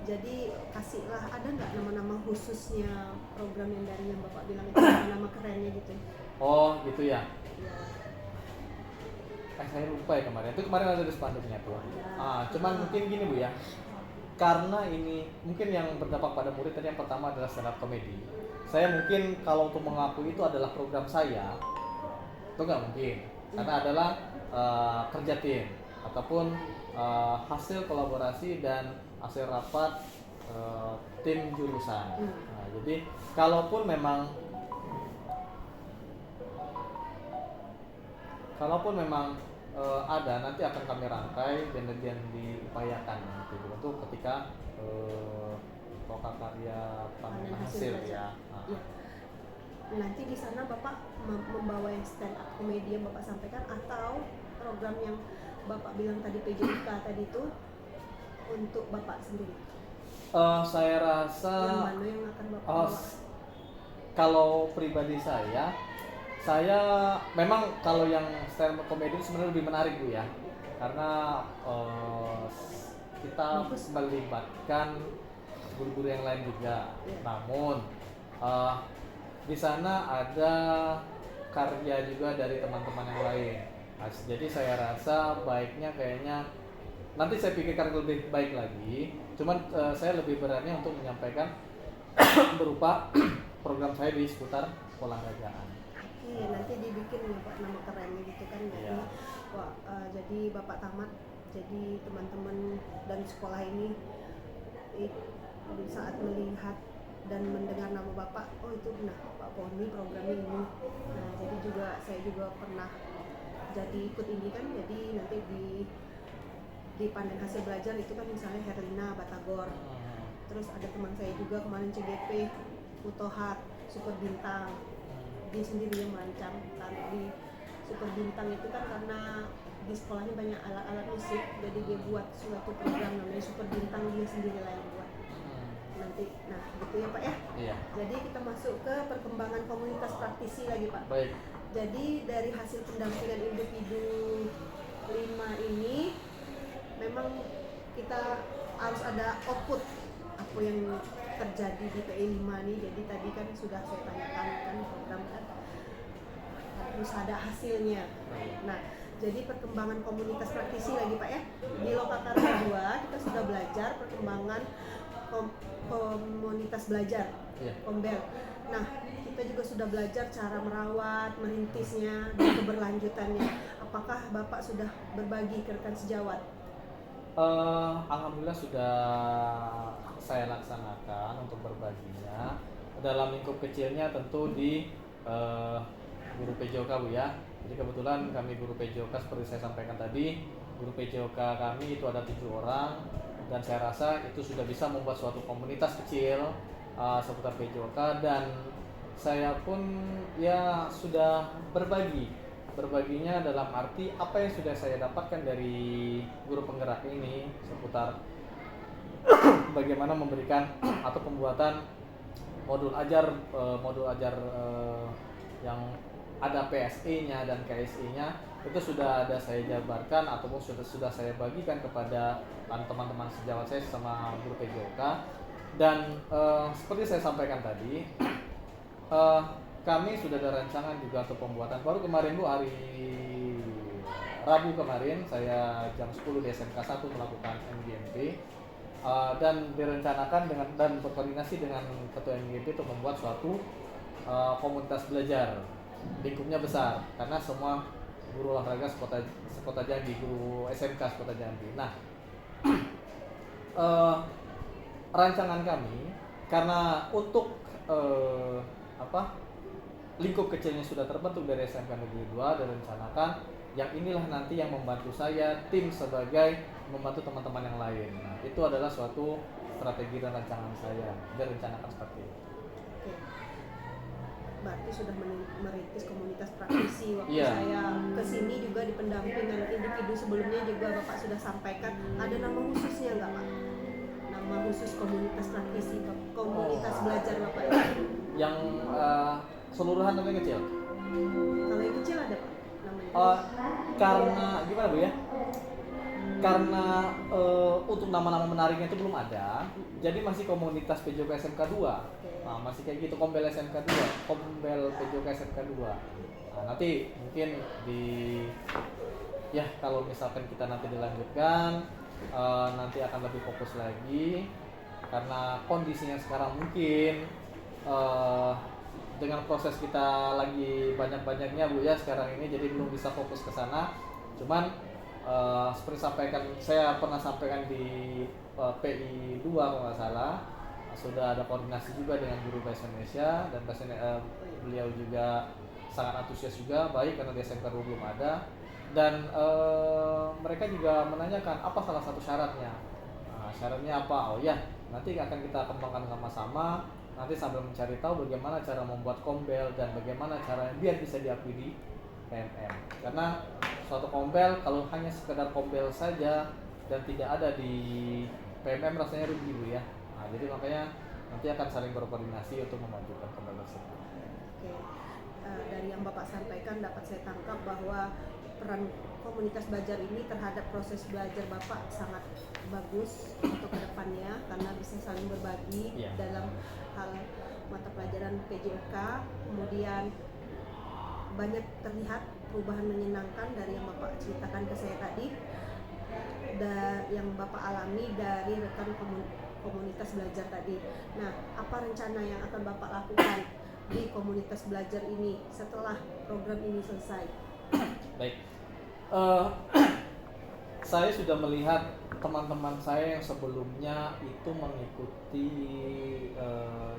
Jadi kasihlah, ada nggak nama-nama khususnya program yang dari yang Bapak bilang itu, nama kerennya gitu? Oh gitu ya. Ya. Saya lupa ya kemarin. Itu kemarin ada di spanduknya tuh. Ya. Cuman mungkin gini Bu ya. Karena ini mungkin yang berdampak pada murid tadi yang pertama adalah stand up comedy. Saya mungkin kalau untuk mengakui itu adalah program saya, itu nggak mungkin. Karena adalah kerja tim ataupun hasil kolaborasi dan hasil rapat tim jurusan. Nah, jadi kalaupun memang ada, nanti akan kami rangkai dan diupayakan nanti untuk ketika lokakarya panen hasil ya. Ya. nanti di sana Bapak membawa yang stand up komedi yang Bapak sampaikan, atau program yang Bapak bilang tadi PJK tadi itu untuk Bapak sendiri? Saya rasa Yang mana yang akan Bapak bawa? kalau pribadi saya memang kalau yang stand up comedy itu sebenarnya lebih menarik Bu ya, karena kita melibatkan guru-guru yang lain juga. Namun di sana ada karya juga dari teman-teman yang lain. Jadi saya rasa baiknya kayaknya nanti saya pikirkan lebih baik lagi. Cuman saya lebih beratnya untuk menyampaikan berupa program saya di seputar olahragaan. Iya, nanti dibikin nih Pak nama kerennya gitu kan ya. Iya. Wah, jadi Bapak tamat, jadi teman-teman dan sekolah ini di saat melihat dan mendengar nama Bapak, oh itu nah Pak Poni programnya ini. Nah, jadi juga saya juga pernah jadi ikut ini kan, jadi nanti di Pandan Hasil Belajar itu kan misalnya Herlina Batagor. Terus ada teman saya juga kemarin CGP, Utohat, Super Bintang. Dia sendiri yang merancang. Karena di Super Bintang itu kan karena di sekolahnya banyak alat-alat musik, jadi dia buat suatu program namanya Super Bintang, dia sendiri lah yang buat. Nanti, nah gitu ya Pak ya. Iya. Jadi kita masuk ke perkembangan komunitas praktisi lagi Pak. Baik. Jadi dari hasil pendampingan individu 5 ini memang kita harus ada output apa yang terjadi di PI 5 nih. Jadi tadi kan sudah saya tanyakan kan program kan harus ada hasilnya. Nah, jadi perkembangan komunitas praktisi lagi Pak ya. Di Lokakarya 2 kita sudah belajar perkembangan komunitas belajar, Kombel. Nah, kita juga sudah belajar cara merawat, merintisnya, dan keberlanjutannya. Apakah Bapak sudah berbagi ke rekan sejawat? Alhamdulillah sudah saya laksanakan untuk berbaginya. Dalam lingkup kecilnya tentu di guru PJOK Bu ya. Jadi kebetulan kami guru PJOK seperti saya sampaikan tadi, guru PJOK kami itu ada 7 orang, dan saya rasa itu sudah bisa membuat suatu komunitas kecil seputar PJOK, dan saya pun ya sudah berbaginya dalam arti apa yang sudah saya dapatkan dari guru penggerak ini seputar bagaimana memberikan atau pembuatan modul ajar yang ada PSE-nya dan KSE-nya itu sudah ada saya jabarkan ataupun sudah saya bagikan kepada teman-teman sejawat saya sama guru PJOK. Dan seperti saya sampaikan tadi, kami sudah ada rancangan juga untuk pembuatan. Baru kemarin Bu, hari Rabu kemarin saya jam 10 di SMK 1 melakukan MGMP, dan direncanakan dan berkoordinasi dengan ketua MGMP untuk membuat suatu komunitas belajar. Lingkupnya besar karena semua guru olahraga sekota Jambi, guru SMK sekota Jambi. Nah, rancangan kami karena untuk lingkup kecilnya sudah terbentuk dari SMK Negeri 2, dan rencanakan yang inilah nanti yang membantu saya tim sebagai membantu teman-teman yang lain. Nah, itu adalah suatu strategi dan rancangan saya direncanakan seperti itu. Oke. Berarti sudah merintis komunitas praktisi. Waktu Iya. saya kesini juga di pendampingan individu sebelumnya juga Bapak sudah sampaikan ada nama khususnya nggak Pak? Nama khusus komunitas praktisi, komunitas belajar Bapak ya? Yang seluruhan atau yang kecil? Kalau yang kecil ada Pak namanya? Karena gimana Bu ya? Karena untuk nama-nama menariknya itu belum ada, jadi masih komunitas PJOK SMK 2. Nah, masih kayak gitu, Kombel SMK 2, Kombel PJOK SMK 2. Nah, nanti mungkin kalau misalkan kita nanti dilanjutkan, nanti akan lebih fokus lagi, karena kondisinya sekarang mungkin dengan proses kita lagi banyak-banyaknya Bu ya sekarang ini, jadi belum bisa fokus ke sana. Cuman seperti saya pernah sampaikan di PI 2 kalau nggak salah, sudah ada koordinasi juga dengan guru bahasa Indonesia, dan beliau juga sangat antusias juga, baik karena di SMK 2 belum ada, dan mereka juga menanyakan apa salah satu syaratnya. Syaratnya apa? Oh ya, nanti akan kita kembangkan sama-sama nanti sambil mencari tahu bagaimana cara membuat kombel dan bagaimana cara biar bisa diakui di PMM. Karena suatu kombel kalau hanya sekedar kombel saja dan tidak ada di PMM rasanya rugi Bu ya. Nah, jadi makanya nanti akan saling berkoordinasi untuk memajukan kombel tersebut. Oke. Dari yang Bapak sampaikan dapat saya tangkap bahwa peran komunitas belajar ini terhadap proses belajar Bapak sangat bagus untuk kedepannya karena bisa saling berbagi dalam hal mata pelajaran PJOK. Kemudian banyak terlihat perubahan menyenangkan dari yang Bapak ceritakan ke saya tadi, yang Bapak alami dari rekan komunitas belajar tadi. Nah, apa rencana yang akan Bapak lakukan di komunitas belajar ini setelah program ini selesai? Baik, saya sudah melihat teman-teman saya yang sebelumnya itu mengikuti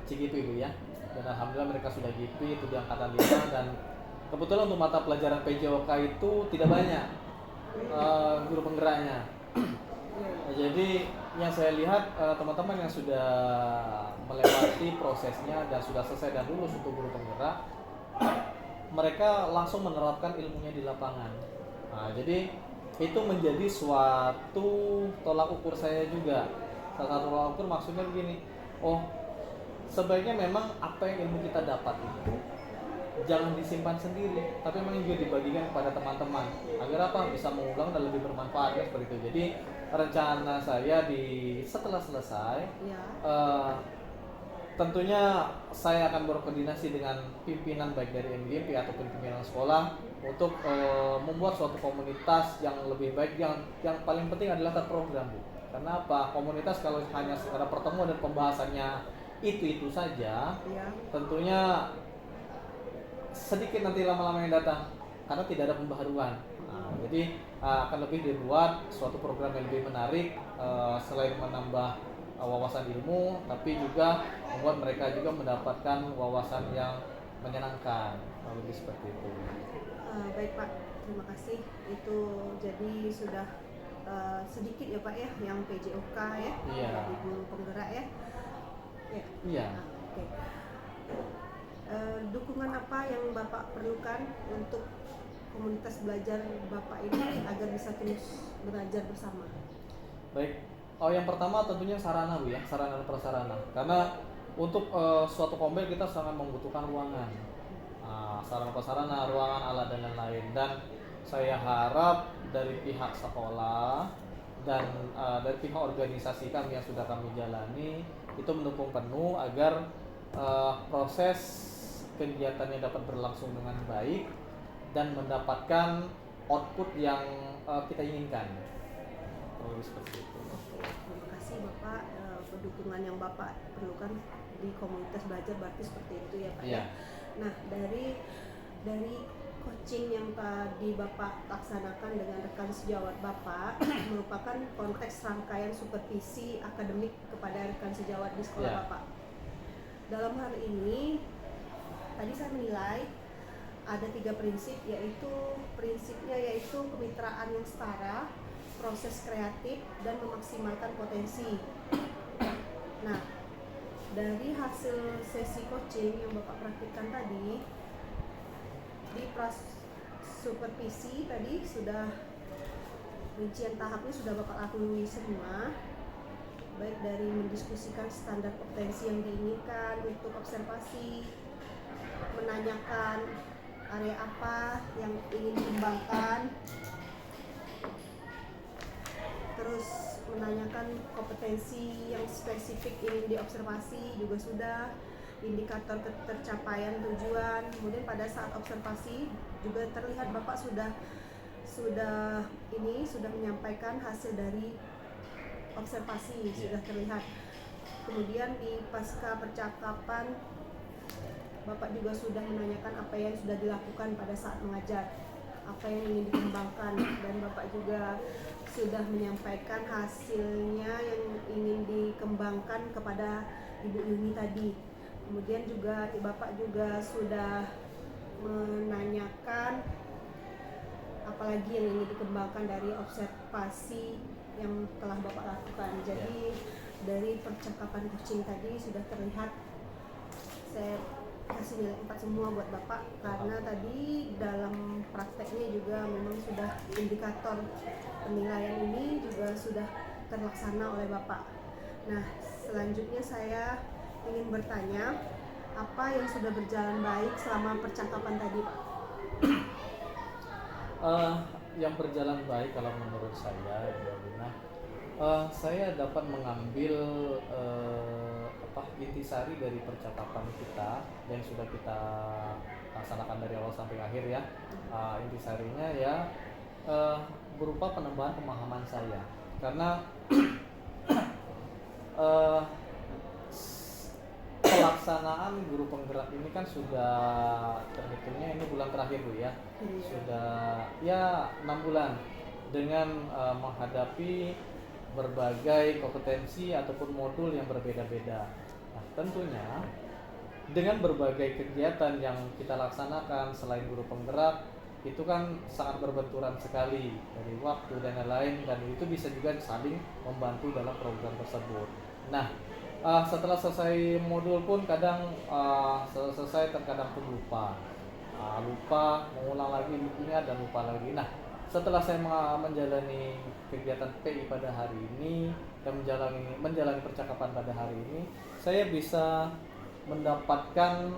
CGP Bu ya, dan alhamdulillah mereka sudah GP itu di angkatan 5, dan kebetulan untuk mata pelajaran PJOK itu tidak banyak guru penggeraknya. Jadi yang saya lihat teman-teman yang sudah melewati prosesnya dan sudah selesai dan lulus untuk guru penggerak, mereka langsung menerapkan ilmunya di lapangan. Nah, jadi itu menjadi suatu tolak ukur saya juga. Salah satu tolak ukur maksudnya begini, oh sebaiknya memang apa yang ilmu kita dapat itu jangan disimpan sendiri, tapi memang juga dibagikan kepada teman-teman agar apa bisa mengulang dan lebih bermanfaat ya, seperti itu. Jadi rencana saya setelah selesai tentunya saya akan berkoordinasi dengan pimpinan baik dari MGP ataupun pimpinan sekolah untuk membuat suatu komunitas yang lebih baik. Yang paling penting adalah terprogram Bu. Karena apa? Komunitas kalau hanya sekedar pertemuan dan pembahasannya itu saja, tentunya sedikit nanti lama-lama yang datang karena tidak ada pembaharuan. Jadi akan lebih dibuat suatu program yang lebih menarik, selain menambah wawasan ilmu, tapi juga membuat mereka juga mendapatkan wawasan yang menyenangkan, lebih seperti itu. Baik Pak, terima kasih. Itu jadi sudah sedikit ya Pak ya yang PJOK ya, dari guru penggerak ya. Iya. Oke. Dukungan apa yang Bapak perlukan untuk komunitas belajar Bapak ini agar bisa terus belajar bersama? Baik, yang pertama tentunya sarana Bu ya, sarana dan prasarana. Karena untuk suatu kombel kita sangat membutuhkan ruangan, sarana prasarana, ruangan, alat dan lain-lain. Dan saya harap dari pihak sekolah dan dari pihak organisasi kami yang sudah kami jalani itu mendukung penuh agar proses kegiatannya dapat berlangsung dengan baik dan mendapatkan output yang kita inginkan. Seperti itu. Oke, terima kasih Bapak. Dukungan yang Bapak perlukan di komunitas belajar berarti seperti itu ya Pak. Iya. Nah, dari coaching yang tadi Bapak laksanakan dengan rekan sejawat Bapak merupakan konteks rangkaian supervisi akademik kepada rekan sejawat di sekolah Bapak. Dalam hal ini tadi saya menilai ada 3 prinsip, prinsipnya yaitu kemitraan yang setara, proses kreatif, dan memaksimalkan potensi. Nah, dari hasil sesi coaching yang Bapak praktikkan tadi, di supervisi tadi sudah rincian tahapnya sudah Bapak lalui semua, baik dari mendiskusikan standar potensi yang diinginkan untuk observasi, menanyakan area apa yang ingin dikembangkan, terus menanyakan kompetensi yang spesifik ingin diobservasi juga sudah, indikator tercapaian tujuan. Kemudian pada saat observasi juga terlihat Bapak sudah menyampaikan hasil dari observasi, sudah terlihat. Kemudian di pasca percakapan Bapak juga sudah menanyakan apa yang sudah dilakukan pada saat mengajar, apa yang ingin dikembangkan, dan Bapak juga sudah menyampaikan hasilnya yang ingin dikembangkan kepada Ibu Yuni tadi. Kemudian juga Bapak juga sudah menanyakan apalagi yang ingin dikembangkan dari observasi yang telah Bapak lakukan. Jadi dari percakapan coaching tadi sudah terlihat saya kasih nilai 4 semua buat Bapak karena tadi dalam prakteknya juga memang sudah indikator penilaian ini juga sudah terlaksana oleh Bapak. Nah, selanjutnya saya ingin bertanya, apa yang sudah berjalan baik selama percakapan tadi, Pak? Yang berjalan baik kalau menurut saya, Ibu Alina, saya dapat mengambil intisari dari percakapan kita yang sudah kita laksanakan dari awal sampai akhir ya. Intisarinya ya berupa penambahan pemahaman saya karena eh, pelaksanaan guru penggerak ini kan sudah terhitungnya ini bulan terakhir Bu ya. Sudah ya 6 bulan dengan menghadapi berbagai kompetensi ataupun modul yang berbeda-beda. Nah, tentunya dengan berbagai kegiatan yang kita laksanakan selain guru penggerak itu kan sangat berbenturan sekali dari waktu dan lain-lain, dan itu bisa juga saling membantu dalam program tersebut. Nah, setelah selesai modul pun kadang selesai terkadang pun lupa mengulang lagi, ingat dan lupa lagi. Nah, setelah saya menjalani kegiatan PI pada hari ini dan menjalani percakapan pada hari ini, saya bisa mendapatkan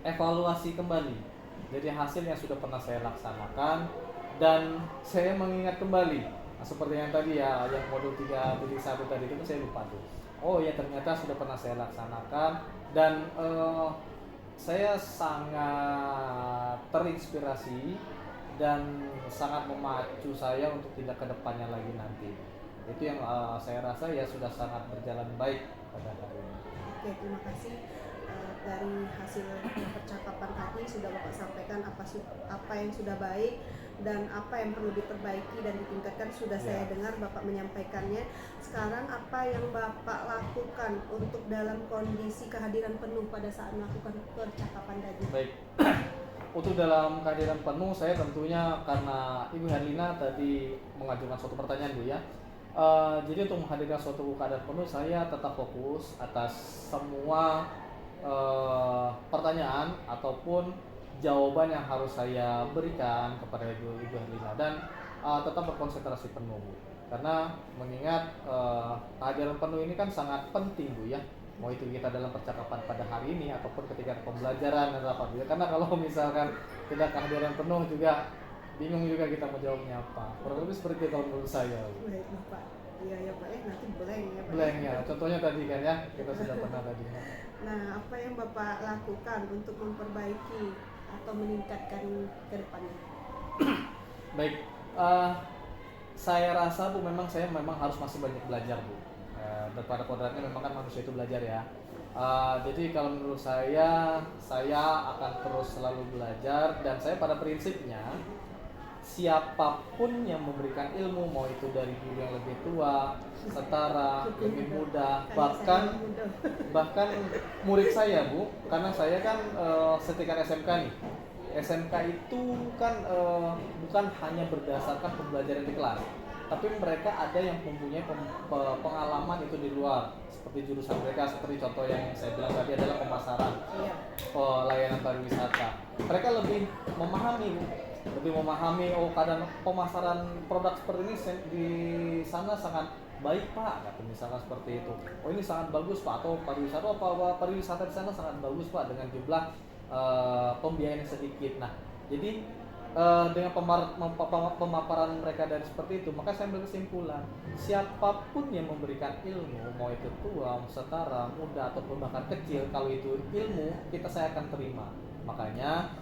evaluasi kembali dari hasil yang sudah pernah saya laksanakan, dan saya mengingat kembali seperti yang tadi ya, yang modul 3.1 tadi itu saya lupa tuh. Oh ya, ternyata sudah pernah saya laksanakan, dan saya sangat terinspirasi dan sangat memacu saya untuk tidak ke depannya lagi nanti. Itu yang saya rasa ya sudah sangat berjalan baik pada hari ini. Oke, terima kasih. Dari hasil percakapan tadi sudah Bapak sampaikan apa yang sudah baik dan apa yang perlu diperbaiki dan ditingkatkan, sudah saya dengar Bapak menyampaikannya. Sekarang apa yang Bapak lakukan untuk dalam kondisi kehadiran penuh pada saat melakukan percakapan tadi? Baik. Untuk dalam kehadiran penuh, saya tentunya karena Ibu Herlina tadi mengajukan suatu pertanyaan Bu ya. Jadi untuk menghadirkan suatu keadaan penuh, saya tetap fokus atas semua pertanyaan ataupun jawaban yang harus saya berikan kepada Ibu Herlina, dan tetap berkonsentrasi penuh Bu. Karena mengingat kehadiran penuh ini kan sangat penting Bu ya. Mau itu kita dalam percakapan pada hari ini ataupun ketika pembelajaran dan apa gitu. Karena kalau misalkan tidak kehadiran penuh juga bingung juga kita mau jawabnya apa. Kurang lebih seperti itu kalau menurut saya. Baik Bapak. Iya ya Pak, nanti blank ya Pak. Blank ya. Contohnya tadi kan ya, kita sudah pernah tadi. Nah, apa yang Bapak lakukan untuk memperbaiki atau meningkatkan ke depannya? Baik. Saya rasa Bu, saya memang harus masih banyak belajar Bu. Pada kodratnya memang kan manusia itu belajar ya. Jadi kalau menurut saya akan terus selalu belajar, dan saya pada prinsipnya siapapun yang memberikan ilmu, mau itu dari guru yang lebih tua, setara, lebih muda, bahkan murid saya Bu, karena saya kan setingkat SMK nih. SMK itu kan bukan hanya berdasarkan pembelajaran di kelas, tapi mereka ada yang mempunyai pengalaman itu di luar, seperti jurusan mereka, seperti contoh yang saya bilang tadi adalah pemasaran, layanan pariwisata. Mereka lebih memahami kadang pemasaran produk seperti ini di sana sangat baik Pak, kata misalkan seperti itu. Oh ini sangat bagus Pak, atau pariwisata di sana sangat bagus Pak dengan jumlah pembiayaan yang sedikit. Nah, jadi dengan pemaparan mereka dari seperti itu, maka saya ambil kesimpulan, siapapun yang memberikan ilmu, mau itu tua, setara, muda, ataupun bahkan kecil, kalau itu ilmu, saya akan terima. Makanya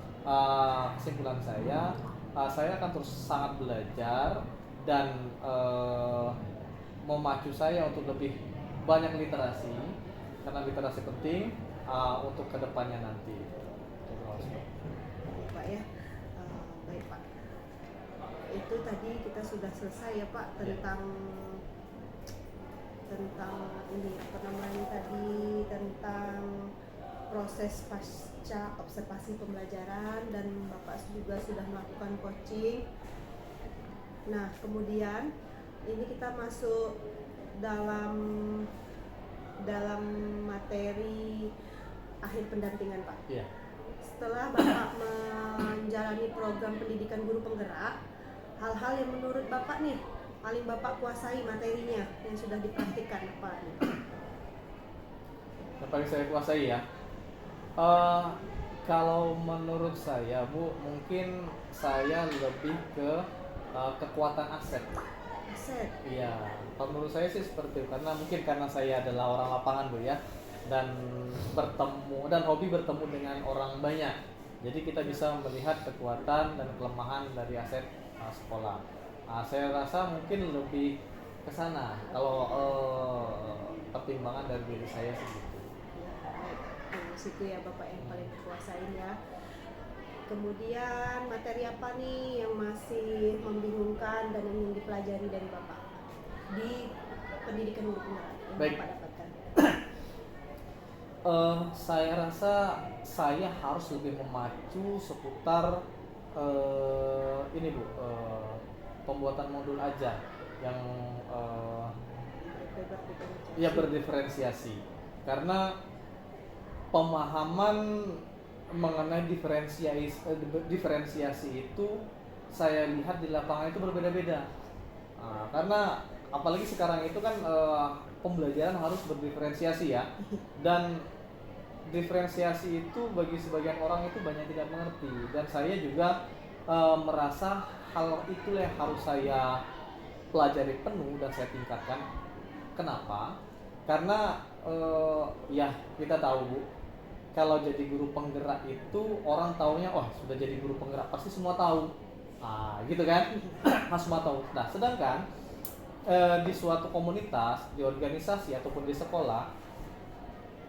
kesimpulan saya akan terus sangat belajar dan memacu saya untuk lebih banyak literasi, karena literasi penting untuk kedepannya nanti. Pak ya. Baik Pak. Itu tadi kita sudah selesai ya Pak tentang ini apa namanya tadi, tentang proses pasca observasi pembelajaran, dan Bapak juga sudah melakukan coaching. Nah, kemudian ini kita masuk dalam materi akhir pendampingan Pak. Iya. Setelah Bapak menjalani program pendidikan guru penggerak, hal-hal yang menurut Bapak nih paling Bapak kuasai materinya yang sudah dipraktikkan apa nih? Yang paling saya kuasai ya. Kalau menurut saya Bu, mungkin saya lebih ke kekuatan aset. Aset. Iya, kalau menurut saya sih seperti itu, karena mungkin karena saya adalah orang lapangan Bu ya, dan hobi bertemu dengan orang banyak. Jadi kita bisa melihat kekuatan dan kelemahan dari aset sekolah. Saya rasa mungkin lebih ke sana kalau pertimbangan dari diri saya sih gitu. Situ ya Bapak yang paling dikuasain ya. Kemudian materi apa nih yang masih membingungkan dan ingin dipelajari dari Bapak di pendidikan guru penggerak yang Baik. Bapak dapatkan? Saya rasa saya harus lebih memacu seputar ini Bu, pembuatan modul ajar yang ya berdiferensiasi, karena pemahaman mengenai diferensiasi itu saya lihat di lapangan itu berbeda-beda. Karena apalagi sekarang itu kan pembelajaran harus berdiferensiasi ya, dan diferensiasi itu bagi sebagian orang itu banyak tidak mengerti, dan saya juga merasa hal itulah yang harus saya pelajari penuh dan saya tingkatkan. Kenapa? Karena ya kita tahu Bu, kalau jadi guru penggerak itu orang taunya sudah jadi guru penggerak pasti semua tahu, gitu kan. Semua tahu. Nah sedangkan di suatu komunitas, di organisasi ataupun di sekolah,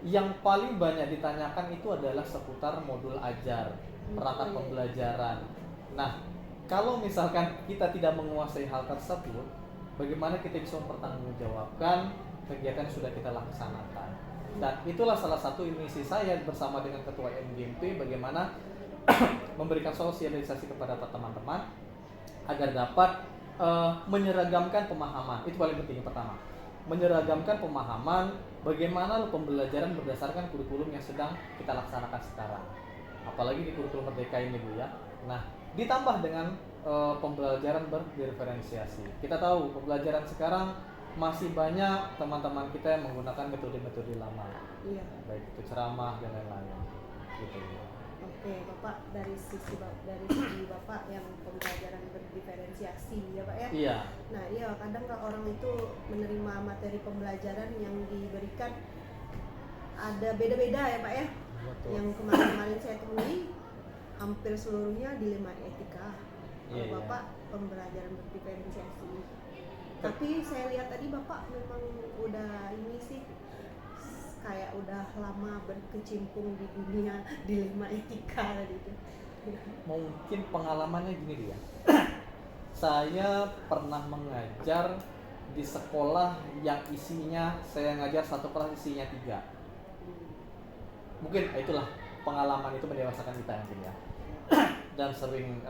yang paling banyak ditanyakan itu adalah seputar modul ajar, perangkat pembelajaran. Nah kalau misalkan kita tidak menguasai hal tersebut, bagaimana kita bisa mempertanggungjawabkan kegiatan yang sudah kita laksanakan? Dan itulah salah satu misi saya bersama dengan Ketua MGMP, bagaimana memberikan sosialisasi kepada teman-teman agar dapat menyeragamkan pemahaman. Itu paling penting. Pertama, menyeragamkan pemahaman bagaimana pembelajaran berdasarkan kurikulum yang sedang kita laksanakan sekarang, apalagi di kurikulum Merdeka ini Bu ya. Nah ditambah dengan pembelajaran berdiferensiasi. Kita tahu pembelajaran sekarang masih banyak teman-teman kita yang menggunakan metode-metode lama, Iya. baik itu ceramah dan lain-lain gitu. Oke Bapak, dari sisi Bapak yang pembelajaran berdiferensiasi ya Pak ya. Iya. Nah iya, kadang kalau orang itu menerima materi pembelajaran yang diberikan ada beda-beda ya Pak ya. Betul. Yang kemarin saya temui hampir seluruhnya dilema etika. Kalau Iya. Bapak pembelajaran berdiferensiasi. Tapi saya lihat tadi Bapak memang udah ini sih kayak udah lama berkecimpung di dunia dilema etika gitu. Mungkin pengalamannya gini dia. Saya pernah mengajar di sekolah yang isinya, saya ngajar satu kelas isinya 3. Mungkin itulah pengalaman itu mendewasakan kita mungkin ya. Dan sering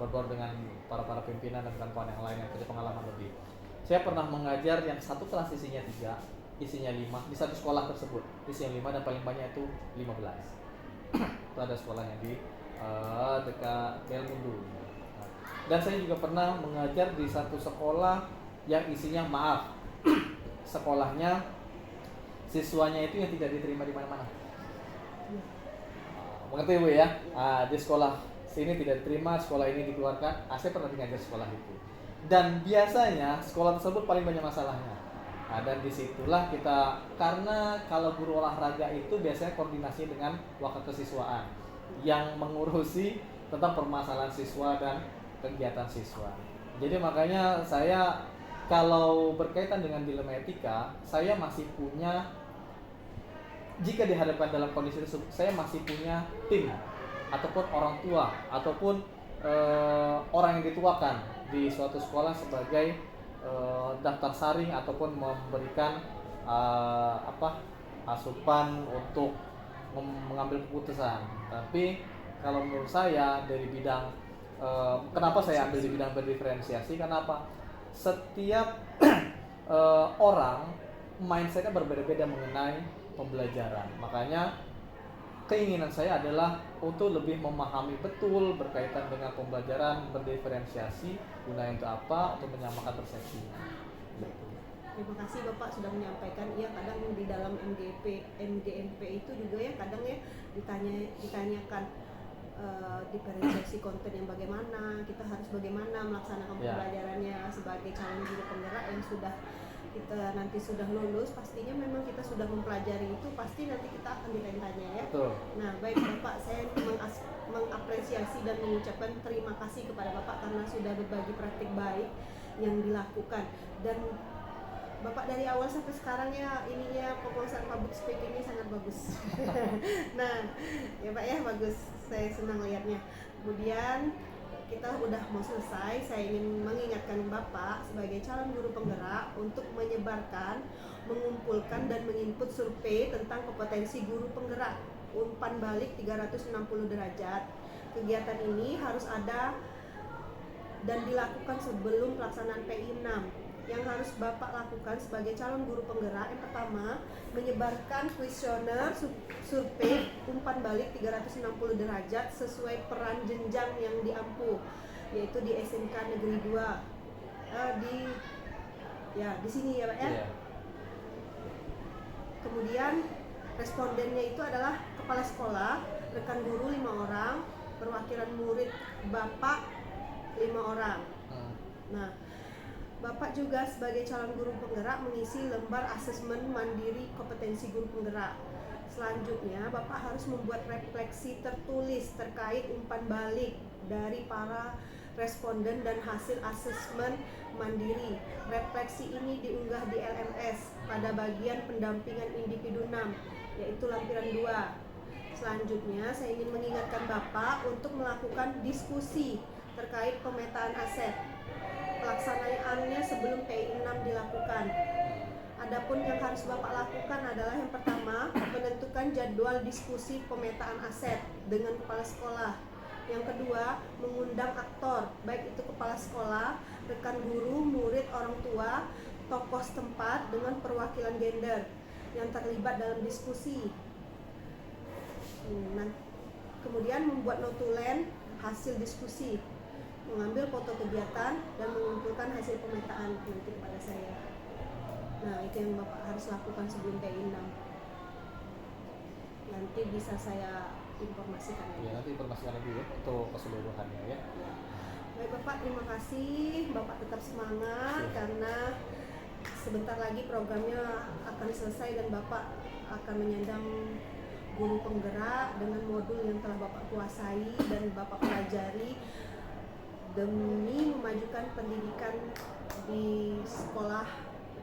berbaur dengan para pimpinan dan kawan-kawan yang lain yang punya pengalaman lebih. Saya pernah mengajar yang satu kelas isinya 3, isinya 5 di satu sekolah tersebut, isinya 5 dan paling banyak itu 15. Itu ada sekolahnya di dekat Belmundu. Dan saya juga pernah mengajar di satu sekolah yang isinya sekolahnya siswanya itu yang tidak diterima di mana-mana. Mengerti Bu ya? Di sekolah sini tidak diterima, sekolah ini dikeluarkan. Saya pernah mengajar sekolah itu. Dan biasanya sekolah tersebut paling banyak masalahnya. Dan disitulah kita, karena kalau guru olahraga itu biasanya koordinasi dengan wakakesiswaan yang mengurusi tentang permasalahan siswa dan kegiatan siswa. Jadi makanya saya kalau berkaitan dengan dilema etika, saya masih punya, jika dihadapkan dalam kondisi tersebut, saya masih punya tim ataupun orang tua ataupun orang yang dituakan di suatu sekolah sebagai daftar saring ataupun memberikan asupan untuk mengambil keputusan. Tapi kalau menurut saya dari bidang kenapa saya ambil di bidang berdiferensiasi, kenapa setiap orang mindsetnya berbeda-beda mengenai pembelajaran. Makanya keinginan saya adalah untuk lebih memahami betul berkaitan dengan pembelajaran berdiferensiasi gunanya untuk apa, untuk menyamakan persepsi. Terima kasih Bapak sudah menyampaikan. Iya, kadang di dalam MGMP itu juga ya kadang ya ditanyakan diferensiasi konten yang bagaimana, kita harus bagaimana melaksanakan pembelajarannya sebagai calon guru penggerak yang sudah kita nanti sudah lulus, pastinya memang kita sudah mempelajari itu, pasti nanti kita akan ditanya ya. Betul. Nah, baik Bapak, saya mengapresiasi dan mengucapkan terima kasih kepada Bapak karena sudah berbagi praktik baik yang dilakukan, dan Bapak dari awal sampai sekarang ya ininya penguasaan public speaking-nya sangat bagus. Nah, ya Pak ya, bagus. Saya senang lihatnya. Kemudian kita udah mau selesai, saya ingin mengingatkan Bapak sebagai calon guru penggerak untuk menyebarkan, mengumpulkan dan menginput survei tentang kompetensi guru penggerak umpan balik 360 derajat. Kegiatan ini harus ada dan dilakukan sebelum pelaksanaan PI 6. Yang harus Bapak lakukan sebagai calon guru penggerak, yang pertama, menyebarkan kuesioner survei umpan balik 360 derajat sesuai peran jenjang yang diampu, yaitu di SMK Negeri 2 di sini ya Pak ya. Kemudian respondennya itu adalah kepala sekolah, rekan guru 5 orang, perwakilan murid Bapak 5 orang. Nah, Bapak juga sebagai calon guru penggerak mengisi lembar asesmen mandiri kompetensi guru penggerak. Selanjutnya, Bapak harus membuat refleksi tertulis terkait umpan balik dari para responden dan hasil asesmen mandiri. Refleksi ini diunggah di LMS pada bagian pendampingan individu 6, yaitu lampiran 2. Selanjutnya, saya ingin mengingatkan Bapak untuk melakukan diskusi terkait pemetaan aset. Pelaksanaannya sebelum PI 6 dilakukan. Adapun yang harus Bapak lakukan adalah yang pertama, menentukan jadwal diskusi pemetaan aset dengan kepala sekolah. Yang kedua, mengundang aktor, baik itu kepala sekolah, rekan guru, murid, orang tua, tokoh setempat dengan perwakilan gender yang terlibat dalam diskusi. Kemudian membuat notulen hasil diskusi, mengambil foto kegiatan dan mengumpulkan hasil pemetaan nanti kepada saya. Nah, itu yang Bapak harus lakukan sebelum PI 6. Nanti bisa saya informasikan lagi. Ya, nanti informasikan lagi ya untuk keseluruhannya ya. Baik Bapak, terima kasih. Bapak tetap semangat karena sebentar lagi programnya akan selesai dan Bapak akan menyandang guru penggerak dengan modul yang telah Bapak kuasai dan Bapak pelajari demi memajukan pendidikan di sekolah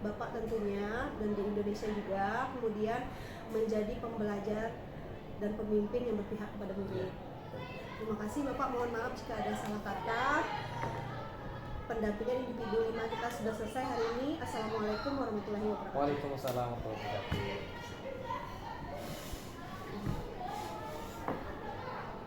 Bapak tentunya dan di Indonesia juga, kemudian menjadi pembelajar dan pemimpin yang berpihak kepada murid. Terima kasih Bapak, mohon maaf jika ada salah kata. Pendampingan individu 5 kita sudah selesai hari ini. Assalamualaikum warahmatullahi wabarakatuh. Waalaikumsalam warahmatullahi wabarakatuh.